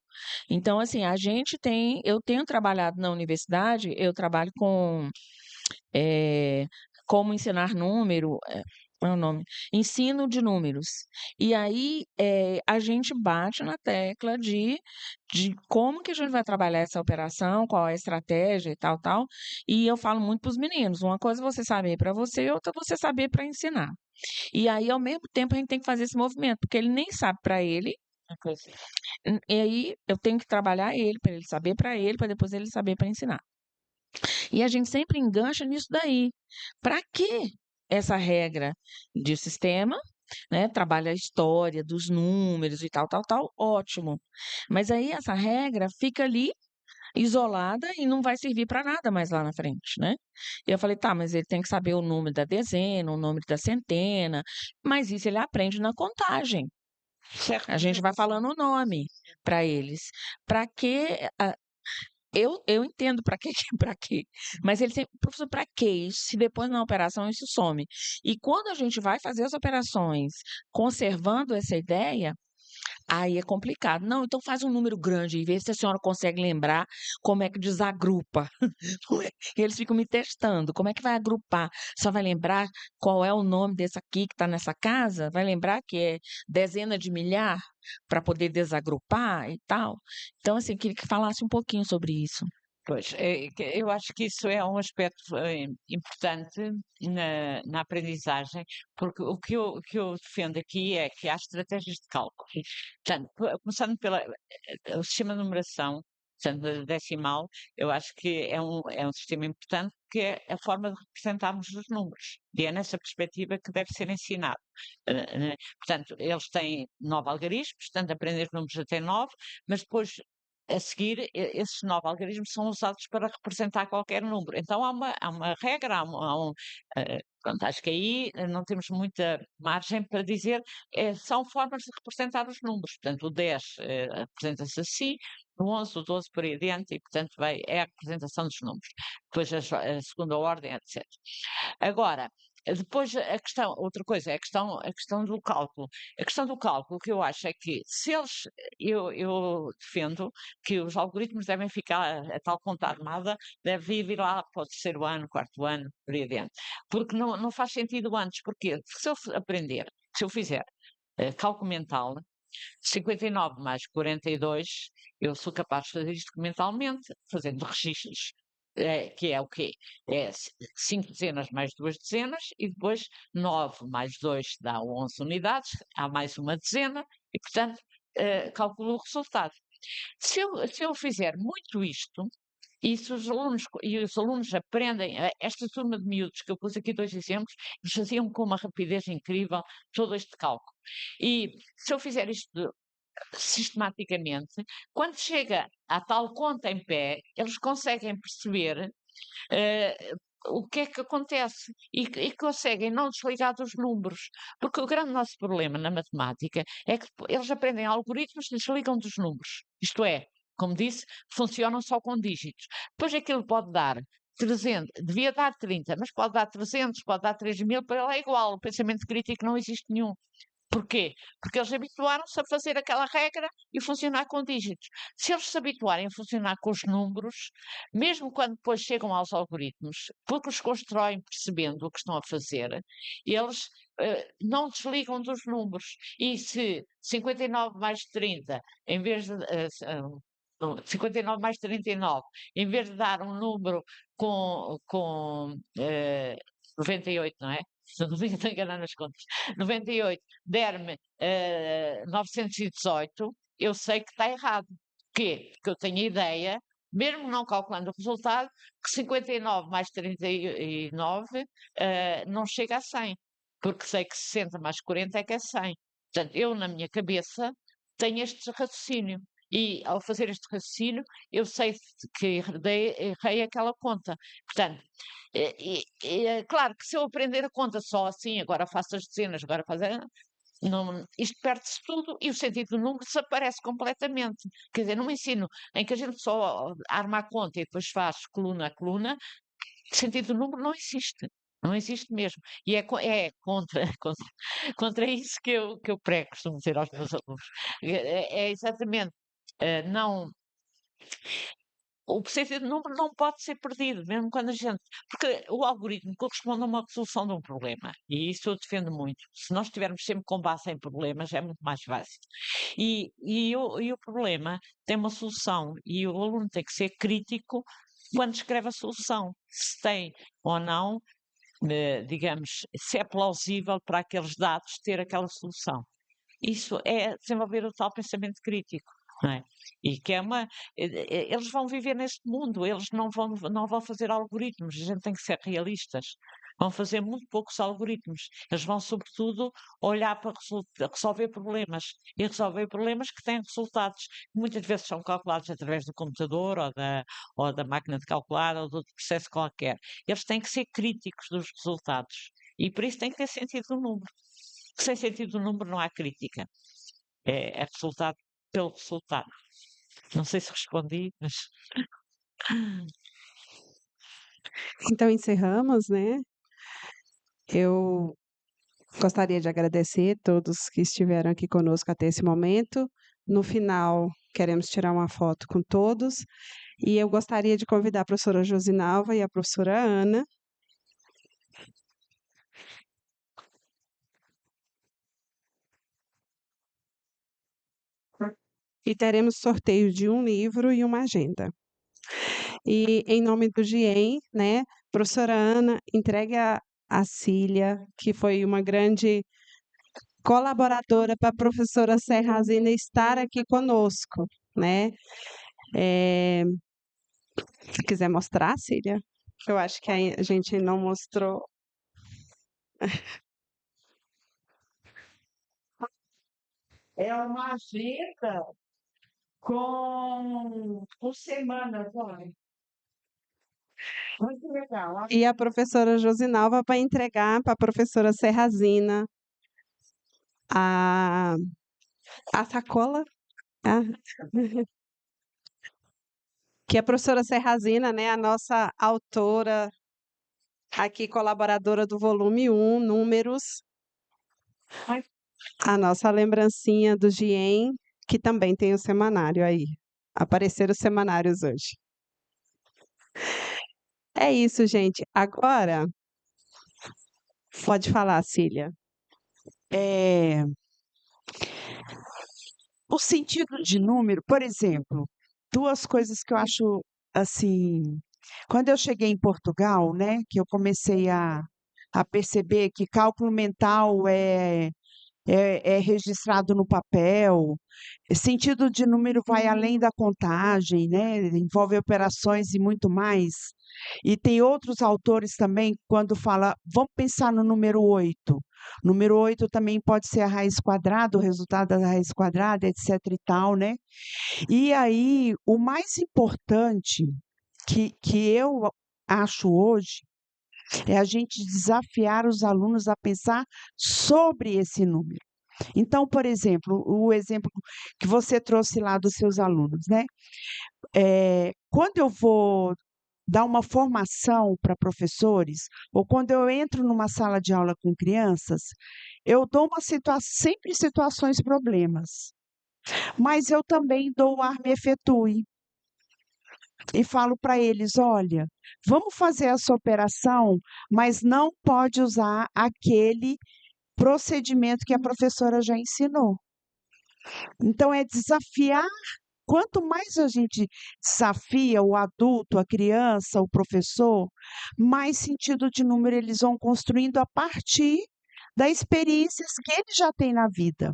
Então, assim, eu tenho trabalhado na universidade, eu trabalho com como ensinar número, qual é o nome? Ensino de números. E aí, a gente bate na tecla de como que a gente vai trabalhar essa operação, qual é a estratégia e tal, tal. E eu falo muito para os meninos, uma coisa é você saber para você e outra é você saber para ensinar. E aí, ao mesmo tempo, a gente tem que fazer esse movimento, porque ele nem sabe para ele, e aí eu tenho que trabalhar ele, para ele saber para ele, para depois ele saber para ensinar. E a gente sempre engancha nisso daí. Para que essa regra de sistema, né? Trabalha a história dos números e tal, tal, tal, ótimo. Mas aí essa regra fica ali isolada e não vai servir para nada mais lá na frente, né? E eu falei, tá, mas ele tem que saber o número da dezena, o número da centena, mas isso ele aprende na contagem. A gente vai falando o nome para eles. Para que eu entendo para quê, para quê. Mas ele sempre, professor, para quê isso? Se depois na operação isso some. E quando a gente vai fazer as operações conservando essa ideia, aí é complicado. Não, então faz um número grande e vê se a senhora consegue lembrar como é que desagrupa. Eles ficam me testando. Como é que vai agrupar? Só vai lembrar qual é o nome desse aqui que está nessa casa? Vai lembrar que é dezena de milhar para poder desagrupar e tal? Então, assim, queria que falasse um pouquinho sobre isso. Pois, eu acho que isso é um aspecto importante na aprendizagem, porque o que eu defendo aqui é que há estratégias de cálculo. Portanto, começando o sistema de numeração, portanto, decimal, eu acho que é um sistema importante, que é a forma de representarmos os números. E é nessa perspectiva que deve ser ensinado. Portanto, eles têm 9 algarismos, portanto, aprender números até 9, mas depois a seguir, esses 9 algarismos são usados para representar qualquer número. Então há uma regra, pronto, acho que aí não temos muita margem para dizer, são formas de representar os números. Portanto, o 10 representa-se assim, o 11, o 12 por aí adiante, e portanto é a representação dos números. Depois a segunda ordem, etc. Agora, depois outra coisa, é a questão do cálculo. A questão do cálculo, o que eu acho é que se eles, eu defendo que os algoritmos devem ficar, a tal conta armada, deve vir lá para o terceiro ano, quarto ano, por aí adiante. Porque não faz sentido antes, porque se eu aprender, se eu fizer cálculo mental, 59 mais 42, eu sou capaz de fazer isto mentalmente, fazendo registros. Que é o quê? É 5 dezenas mais 2 dezenas, e depois 9 mais 2 dá 11 unidades, há mais uma dezena, e portanto calculo o resultado. Se eu fizer muito isto, e se os alunos aprendem, esta turma de miúdos, que eu pus aqui 2 exemplos, eles faziam com uma rapidez incrível todo este cálculo. E se eu fizer isto sistematicamente, quando chega à tal conta em pé, eles conseguem perceber eh, o que é que acontece e conseguem não desligar dos números. Porque o grande nosso problema na matemática é que eles aprendem algoritmos e desligam dos números. Isto é, como disse, funcionam só com dígitos. Depois aquilo pode dar 300, devia dar 30, mas pode dar 300, pode dar 3.000, para ele é igual. O pensamento crítico não existe nenhum. Porquê? Porque eles habituaram-se a fazer aquela regra e funcionar com dígitos. Se eles se habituarem a funcionar com os números, mesmo quando depois chegam aos algoritmos, porque os constroem percebendo o que estão a fazer, eles não desligam dos números. E se 59 mais 30, em vez de. 59 mais 39, em vez de dar um número com 98, não é? Se não me estou a enganar nas contas, 98, der-me 918, eu sei que está errado. Porquê? Porque eu tenho a ideia, mesmo não calculando o resultado, que 59 mais 39 não chega a 100. Porque sei que 60 mais 40 é que é 100. Portanto, eu, na minha cabeça, tenho este raciocínio. E, ao fazer este raciocínio, eu sei que errei aquela conta. Portanto, é claro que se eu aprender a conta só assim, agora faço as dezenas, agora faço. Isto perde-se tudo e o sentido do número desaparece completamente. Quer dizer, num ensino em que a gente só arma a conta e depois faz coluna a coluna, o sentido do número não existe. Não existe mesmo. E é contra, contra isso que eu prego, costumo dizer aos meus alunos. É exatamente. Não, o sentido de número não pode ser perdido, mesmo quando a gente. Porque o algoritmo corresponde a uma solução de um problema. E isso eu defendo muito. Se nós estivermos sempre com base em problemas, é muito mais fácil. E o problema tem uma solução. E o aluno tem que ser crítico quando escreve a solução. Se tem ou não, digamos, se é plausível para aqueles dados ter aquela solução. Isso é desenvolver o tal pensamento crítico. Não é? E que eles vão viver neste mundo, eles não vão fazer algoritmos, a gente tem que ser realistas. Vão fazer muito poucos algoritmos. Eles vão, sobretudo, olhar para resolver problemas. E resolver problemas que têm resultados que muitas vezes são calculados através do computador ou da máquina de calcular ou de outro processo qualquer. Eles têm que ser críticos dos resultados. E por isso tem que ter sentido do número. Sem sentido do número não há crítica. É resultado pelo resultado. Não sei se respondi, mas. Então, encerramos, né? Eu gostaria de agradecer todos que estiveram aqui conosco até esse momento. No final, queremos tirar uma foto com todos. E eu gostaria de convidar a professora Josinalva e a professora Ana. E teremos sorteio de um livro e uma agenda. E em nome do GIEM, né, professora Ana, entregue a Cília, que foi uma grande colaboradora para a professora Serrazina estar aqui conosco, né? Se quiser mostrar, Cília, que eu acho que a gente não mostrou. É uma agenda com semanas, olha. Muito legal. E a professora Josinalva vai entregar para a professora Serrazina a sacola, ah, que a professora Serrazina, né, a nossa autora aqui, colaboradora do volume 1, números, a nossa lembrancinha do GIEM, que também tem o semanário aí. Apareceram os semanários hoje. É isso, gente. Agora, pode falar, Cília. É, o sentido de número, por exemplo, duas coisas que eu acho assim, quando eu cheguei em Portugal, né, que eu comecei a perceber que cálculo mental é registrado no papel, sentido de número vai além da contagem, né, envolve operações e muito mais. E tem outros autores também, quando fala, vamos pensar no número 8. Número 8 também pode ser a raiz quadrada, o resultado da raiz quadrada, etc e tal, né? E aí, o mais importante que eu acho hoje é a gente desafiar os alunos a pensar sobre esse número. Então, por exemplo, o exemplo que você trouxe lá dos seus alunos, né? Quando eu vou dar uma formação para professores, ou quando eu entro numa sala de aula com crianças, eu dou sempre situações problemas, mas eu também dou o ar me efetue e falo para eles, olha, vamos fazer essa operação, mas não pode usar aquele procedimento que a professora já ensinou. Então, é desafiar. Quanto mais a gente desafia o adulto, a criança, o professor, mais sentido de número eles vão construindo a partir das experiências que ele já tem na vida,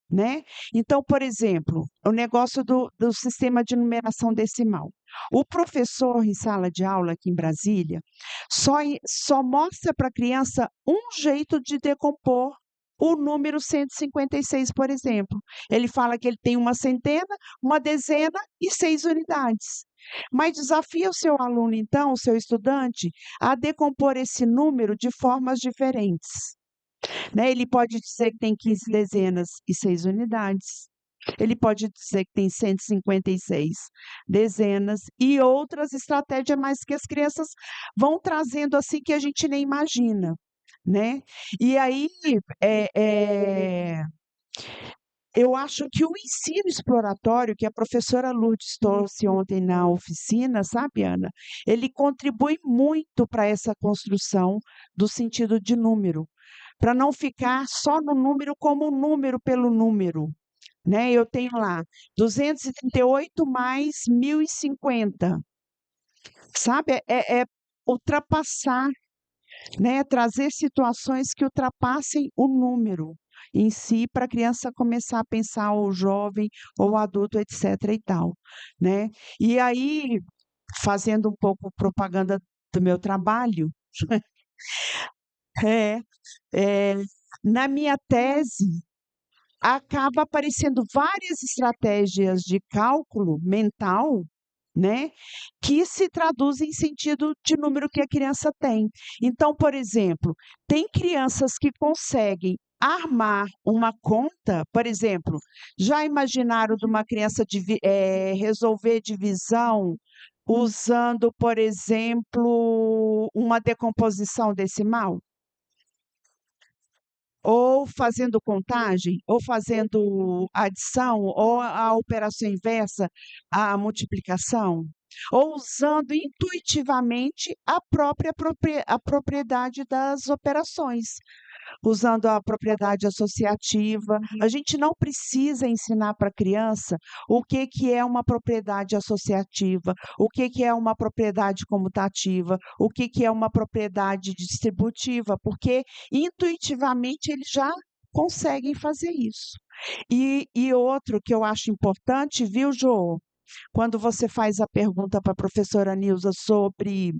né? Então, por exemplo, o negócio do sistema de numeração decimal. O professor em sala de aula aqui em Brasília só mostra para a criança um jeito de decompor o número 156, por exemplo. Ele fala que ele tem uma centena, uma dezena e 6 unidades. Mas desafia o seu aluno, então, o seu estudante, a decompor esse número de formas diferentes. Né? Ele pode dizer que tem 15 dezenas e 6 unidades. Ele pode dizer que tem 156 dezenas e outras estratégias mais que as crianças vão trazendo assim que a gente nem imagina, né? E aí, eu acho que o ensino exploratório que a professora Lourdes trouxe ontem na oficina, sabe, Ana? Ele contribui muito para essa construção do sentido de número, para não ficar só no número como número pelo número, né? Eu tenho lá 238 mais 1050, sabe? É ultrapassar, né? Trazer situações que ultrapassem o número em si para a criança começar a pensar, ou o jovem, ou o adulto, etc. e tal, né? E aí, fazendo um pouco propaganda do meu trabalho, é, é, na minha tese, acaba aparecendo várias estratégias de cálculo mental, né, que se traduzem em sentido de número que a criança tem. Então, por exemplo, tem crianças que conseguem armar uma conta, por exemplo, já imaginaram de uma criança resolver divisão usando, por exemplo, uma decomposição decimal? Ou fazendo contagem, ou fazendo adição, ou a operação inversa, a multiplicação, ou usando intuitivamente a própria a propriedade das operações. usando a propriedade associativa. A gente não precisa ensinar para a criança o que que é uma propriedade associativa, o que que é uma propriedade comutativa, o que que é uma propriedade distributiva, porque intuitivamente eles já conseguem fazer isso. E outro que eu acho importante, viu, Jô? Quando você faz a pergunta para a professora Nilza sobre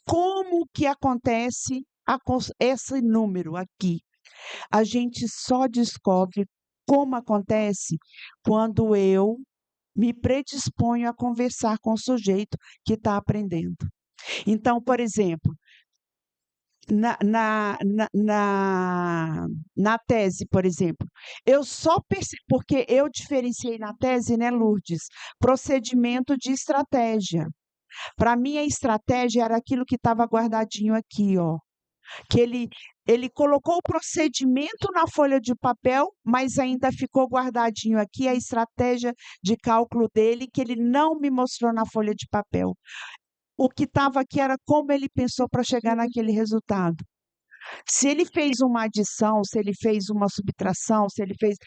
como que acontece esse número aqui, a gente só descobre como acontece quando eu me predisponho a conversar com o sujeito que está aprendendo. Então, por exemplo, na tese, por exemplo, eu só percebo, porque eu diferenciei na tese, né, Lourdes, procedimento de estratégia. Para mim, a estratégia era aquilo que estava guardadinho aqui, ó. Que ele colocou o procedimento na folha de papel, mas ainda ficou guardadinho aqui a estratégia de cálculo dele, que ele não me mostrou na folha de papel. O que estava aqui era como ele pensou para chegar naquele resultado. Se ele fez uma adição, se ele fez uma subtração, se ele fez.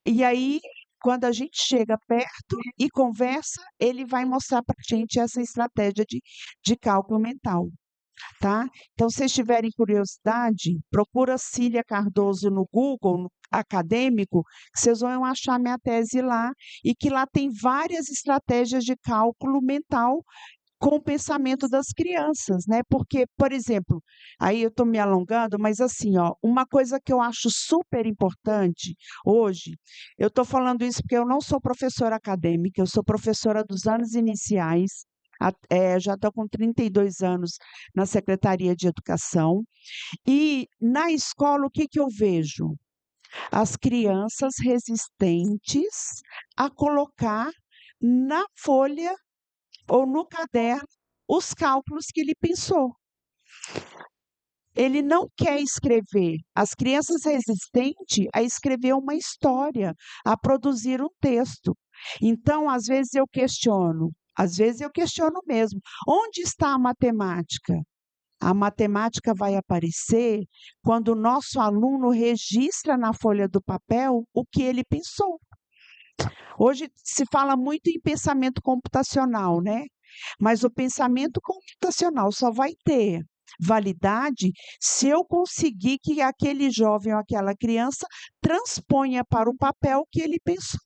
E aí, quando a gente chega perto e conversa, ele vai mostrar para a gente essa estratégia de cálculo mental. Tá? Então, se vocês tiverem curiosidade, procura Cília Cardoso no Google, no acadêmico, que vocês vão achar minha tese lá, e que lá tem várias estratégias de cálculo mental com o pensamento das crianças, né? Porque, por exemplo, aí eu estou me alongando, mas assim, ó, uma coisa que eu acho super importante hoje, eu estou falando isso porque eu não sou professora acadêmica, eu sou professora dos anos iniciais, já estou com 32 anos na Secretaria de Educação, e na escola o que que eu vejo? As crianças resistentes a colocar na folha ou no caderno os cálculos que ele pensou. Ele não quer escrever. As crianças resistentes a escrever uma história, a produzir um texto. Então, às vezes eu questiono mesmo, onde está a matemática? A matemática vai aparecer quando o nosso aluno registra na folha do papel o que ele pensou. Hoje se fala muito em pensamento computacional, né? Mas o pensamento computacional só vai ter validade se eu conseguir que aquele jovem ou aquela criança transponha para o papel o que ele pensou,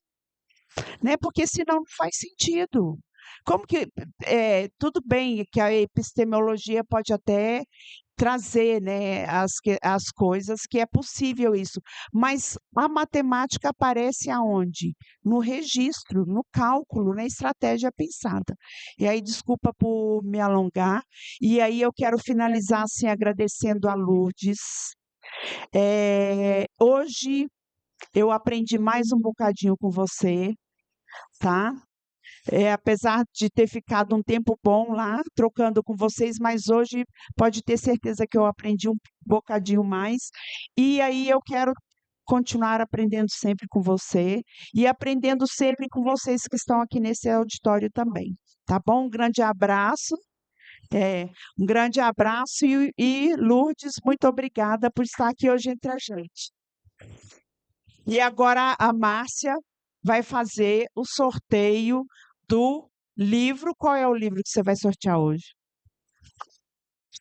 né? Porque senão não faz sentido. Como que tudo bem que a epistemologia pode até trazer, né, as coisas que é possível isso, mas a matemática aparece aonde? No registro, no cálculo, na estratégia pensada. E aí, desculpa por me alongar, e aí eu quero finalizar assim agradecendo a Lourdes. Hoje eu aprendi mais um bocadinho com você, tá? Apesar de ter ficado um tempo bom lá, trocando com vocês, mas hoje pode ter certeza que eu aprendi um bocadinho mais. E aí eu quero continuar aprendendo sempre com você e aprendendo sempre com vocês que estão aqui nesse auditório também. Tá bom? Um grande abraço e Lourdes, muito obrigada por estar aqui hoje entre a gente. E agora a Márcia vai fazer o sorteio do livro. Qual é o livro que você vai sortear hoje?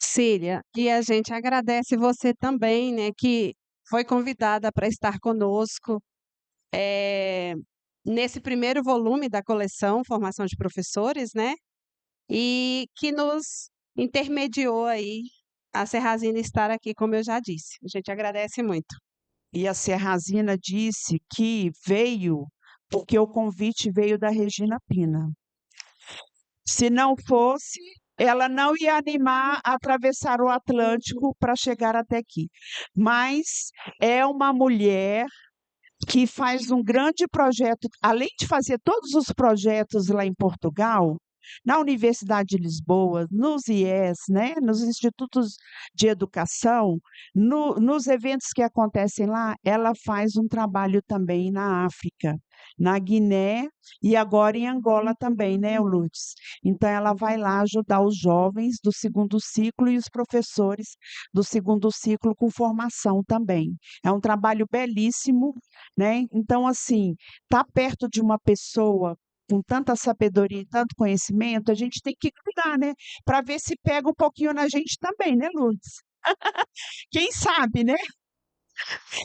Cília, e a gente agradece você também, né, que foi convidada para estar conosco nesse primeiro volume da coleção Formação de Professores, né, e que nos intermediou aí a Serrazina estar aqui, como eu já disse. A gente agradece muito. E a Serrazina disse que veio porque o convite veio da Regina Pina. Se não fosse, ela não ia animar a atravessar o Atlântico para chegar até aqui. Mas é uma mulher que faz um grande projeto, além de fazer todos os projetos lá em Portugal, na Universidade de Lisboa, nos IES, né, nos institutos de educação, nos eventos que acontecem lá, ela faz um trabalho também na África, na Guiné e agora em Angola também, né, Lourdes? Então, ela vai lá ajudar os jovens do segundo ciclo e os professores do segundo ciclo com formação também. É um trabalho belíssimo, né? Então, assim, estar perto de uma pessoa com tanta sabedoria e tanto conhecimento, a gente tem que cuidar, né? Para ver se pega um pouquinho na gente também, né, Lourdes? Quem sabe, né?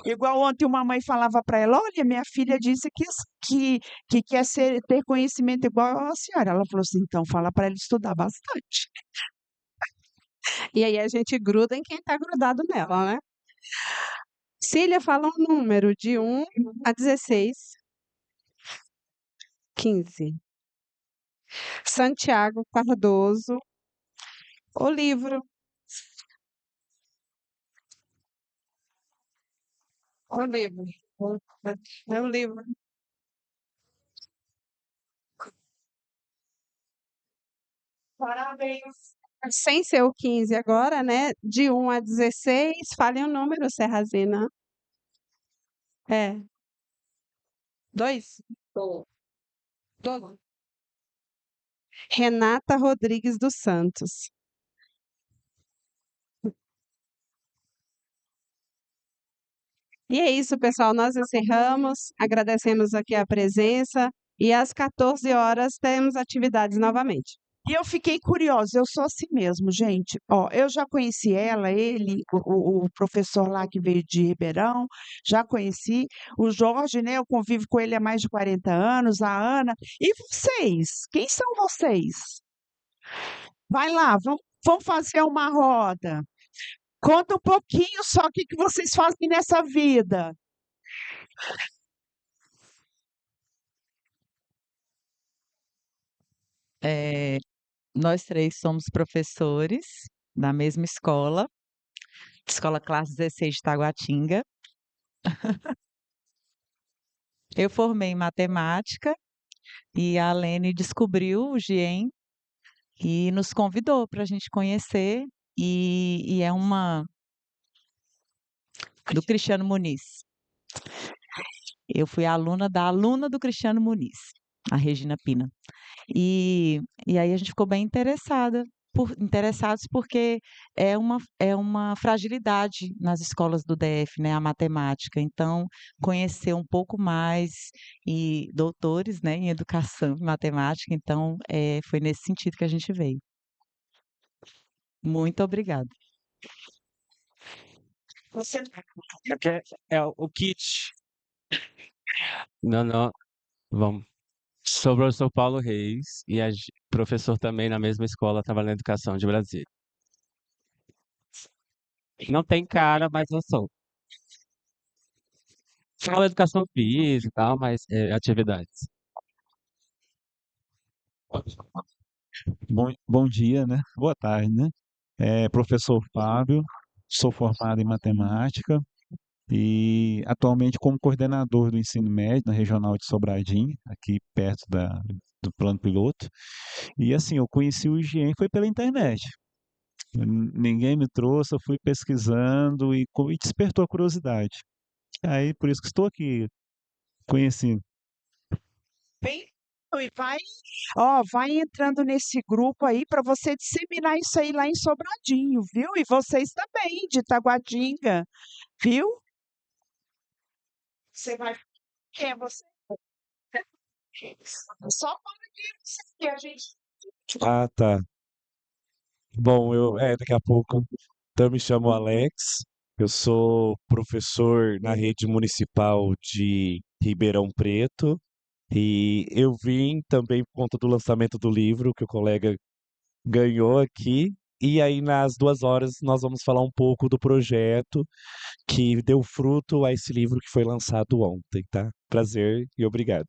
Igual ontem uma mãe falava para ela: olha, minha filha disse que quer ter conhecimento igual a senhora. Ela falou assim: então fala para ela estudar bastante. E aí a gente gruda em quem está grudado nela, né? Cília, fala um número de 1 a 16. 15. Santiago Cardoso, o livro. O livro. É o livro. Parabéns. Sem ser o 15 agora, né? De 1 a 16, fale um número, Serrazina. É. 2? 12. Renata Rodrigues dos Santos. E é isso, pessoal. Nós encerramos. Agradecemos aqui a presença. E às 14 horas temos atividades novamente. E eu fiquei curiosa, eu sou assim mesmo, gente. Ó, eu já conheci ela, ele, o professor lá que veio de Ribeirão, já conheci. O Jorge, né? Eu convivo com ele há mais de 40 anos, a Ana. E vocês? Quem são vocês? Vai lá, vamos fazer uma roda. Conta um pouquinho só o que vocês fazem nessa vida. É, nós três somos professores da mesma escola, Escola Classe 16 de Taguatinga. Eu formei em matemática e a Lene descobriu o GIEM e nos convidou para a gente conhecer, e é uma do Cristiano Muniz. Eu fui aluna da aluna do Cristiano Muniz, a Regina Pina. E aí a gente ficou bem interessados porque é uma fragilidade nas escolas do DF, né, a matemática. Então, conhecer um pouco mais e doutores, né, em educação e matemática, então foi nesse sentido que a gente veio. Muito obrigada. Você É o kit. Não, não. Vamos. Sou o professor Paulo Reis e professor também na mesma escola, trabalhando na educação de Brasília. Não tem cara, mas eu sou. Fala educação física e tal, mas atividades. Bom dia, né? Boa tarde, né? Professor Fábio, sou formado em matemática e atualmente como coordenador do ensino médio na Regional de Sobradinho, aqui perto do Plano Piloto. E assim, eu conheci o IGEM foi pela internet. Ninguém me trouxe, eu fui pesquisando e despertou a curiosidade. Aí, por isso que estou aqui, conhecendo. bem e vai entrando nesse grupo aí para você disseminar isso aí lá em Sobradinho, viu? E vocês também, de Taguatinga, viu? Você vai. Quem é você? Só para que a gente. Ah, tá. Bom, daqui a pouco. Então, eu me chamo Alex, eu sou professor na rede municipal de Ribeirão Preto e eu vim também por conta do lançamento do livro que o colega ganhou aqui. E aí, nas 2 horas, nós vamos falar um pouco do projeto que deu fruto a esse livro que foi lançado ontem, tá? Prazer e obrigado.